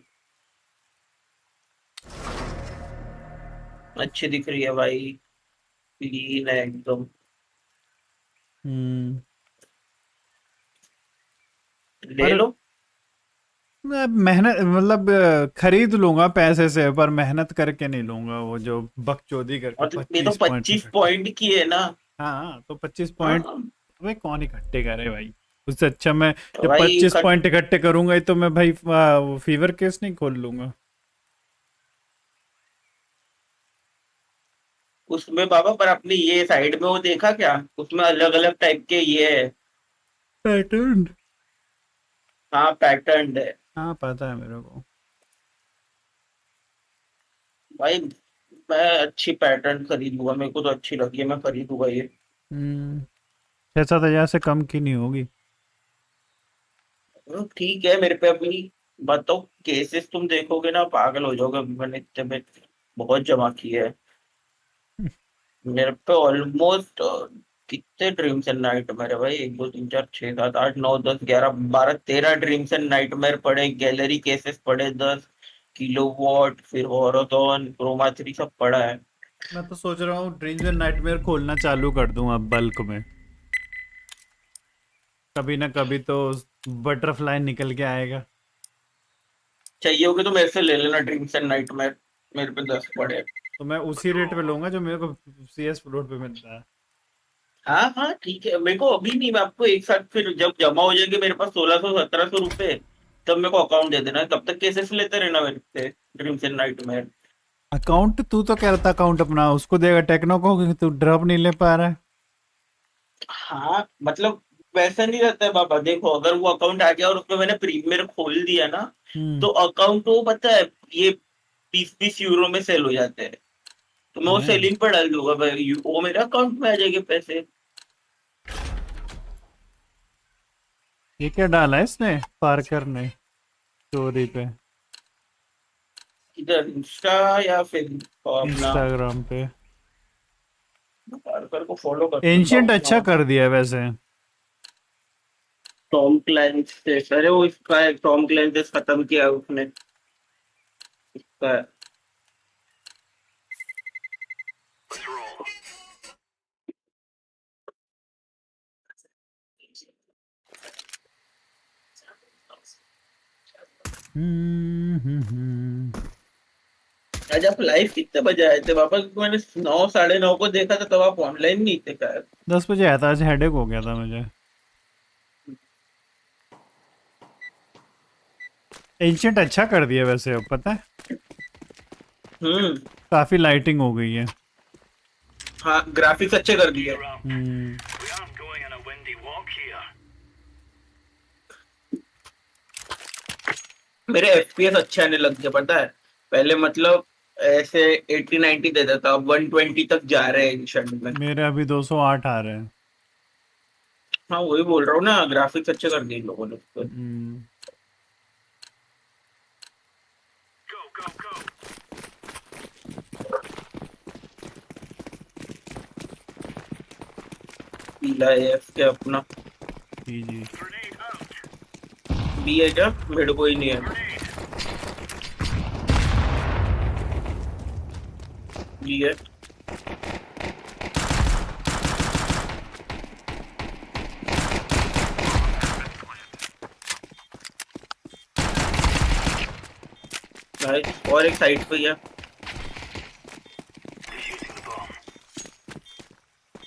अच्छी दिख रही है भाई। क्लीन है एकदम। ले लो। मैं मेहनत मतलब खरीद लूंगा पैसे से, पर मेहनत करके नहीं लूंगा वो जो बकचोदी करके और तो ये तो 25 पॉइंट 25 इकट्ठे। पॉइंट की है ना। हाँ तो 25 पॉइंट हाँ वे कौन इकट्ठे करे भाई। उससे अच्छा मैं तो जब भाई 25 पॉइंट इकट्ठे करूंगा ही तो मैं भाई वो फीवर केस नहीं खोल लूंगा। उसमें बाबा, पर आपने ये साइड में वो देखा क्या? उसमें अलग अलग टाइप के ये है। पैटर्न। हाँ पैटर्न है। हाँ पता है मेरे को। भाई मैं अच्छी पैटर्न खरीदूंगा, मेरे को तो अच्छी लगी है, मैं खरीदूंगा ये। 6-7 हज़ार से कम की नहीं होगी। ठीक है, मेरे पे अभी बताओ केसेस तुम देखोगे ना पागल हो जाओगे, अभी मैंने इतने में बहुत जमा किए है। मेरे पे ऑलमोस्ट कितने ड्रीम्स एंड नाइटमेयर है भाई, 1 2 3 4 6 7 8 9 10 11 12 13 ड्रीम्स एंड नाइटमेयर पड़े, गैलरी केसेस पड़े 10, किलोवॉट, फिर हॉरोथॉन, क्रोमा 3 सब पड़ा है। मैं तो सोच रहा हूँ ड्रीम्स एंड नाइटमेयर खोलना चालू कर दूं अब बल्क में। कभी ना कभी तो बटरफ्लाई निकल के आएगा। चाहिए होगे तो मेरे से ले लेना ड्रीम्स एंड नाइटमेयर, मेरे पे 10 पड़े हैं। तो मैं उसी रेट पे लूंगा जो मेरे को CS फ्लोट पे मिलता है। हाँ हाँ ठीक है, मेरे को अभी नहीं, मैं आपको एक साथ फिर जब जमा हो जाएंगे मेरे पास 1600 1700 रुपए, तब मेरे को अकाउंट दे देना, तब तक केसेस लेते रहना मेरे से ड्रीम्स एंड नाइटमेयर। अकाउंट तू तो कह रहा था अकाउंट अपना उसको देगा टेक्नो को, क्योंकि तू ड्रॉप नहीं ले पा रहा है। हाँ मतलब वैसा नहीं रहता है बाबा, देखो अगर वो अकाउंट आ गया और उसमें मैंने प्रीमियर खोल दिया ना, तो अकाउंट वो पता है ये 20-20 यूरो में सेल हो जाते हैं, तो मैं वो है। सेलिंग पर डाल दूंगा भाई, वो मेरे अकाउंट में आ जाएंगे पैसे। ये क्या डाला है इसने पार्कर ने स्टोरी पे, इधर इंस्टा या फिर अपना इंस्टाग्राम पे। पार्कर को फॉलो करता एंशियंट हूँ अच्छा कर दिया है वैसे। टॉम क्लैंसिस, अरे वो इसका है, टॉम क्लैंसिस खत्म किया उसने, इसका है। आज आप लाइव कितने बजे आए थे वापस? मैंने 9 9:30 को देखा था, तब आप ऑनलाइन नहीं थे शायद। 10 बजे आया था, आज हेडेक हो गया था मुझे। एंशियंट अच्छा कर दिया वैसे अब पता है। काफी लाइटिंग हो गई है। हाँ ग्राफिक्स अच्छे कर दिए। मेरे FPS अच्छे आने लग गए पता है, पहले मतलब ऐसे 80-90 देता था, अब 120 तक जा रहे हैं एंशिएंट में। मेरे अभी 208 आ रहे हैं। हाँ वही बोल रहा हूँ ना, ग्राफिक्स अच्छे कर दिए इन लोगों ने। पीला एफ क्या अपना जी बी है क्या? मेरे को ही नहीं है। जी है। और एक साइड पे है।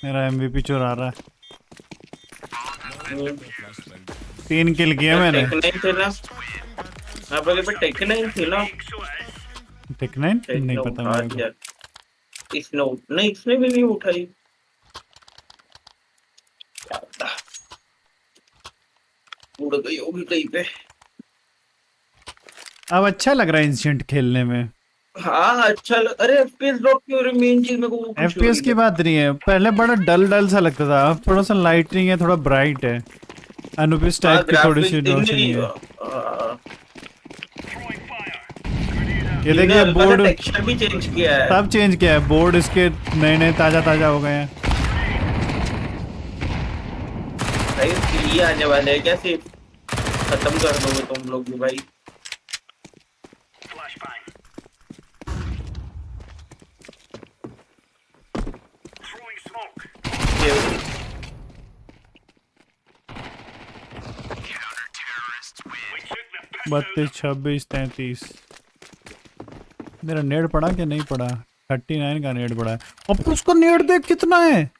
मेरा MVP चुरा रहा है। 3 किल किए मैंने। टेक 9 थे ना आप लोग पे? टेक 9 थे ना? टेक 9 नहीं पता मेरे को। इसने नहीं, इसने भी नहीं उठाई। उड़ गई होगी कहीं पे। अब अच्छा लग रहा है एंशिएंट खेलने में। हाँ अच्छा अरे FPS ड्रॉप की, और मेन चीज मेरे को वो कुछ FPS की बात नहीं है, पहले बड़ा डल सा लगता था, अब थोड़ा सा लाइटिंग है, थोड़ा ब्राइट है, अनुबिस टाइप की थोड़ी सी रोशनी है। ये देखिए बोर्ड टेक्सचर भी चेंज किया है, सब चेंज किया है, बोर्ड इसके नए ताजा हो गए हैं। भाई ये आने वाले हैं क्या? सिर्फ खत्म कर दोगे तुम लोग भी भाई? 32, 26, 33। मेरा नेड पड़ा कि नहीं पड़ा? 39 का नेड पड़ा है। अब तो उसका नेड देख कितना है।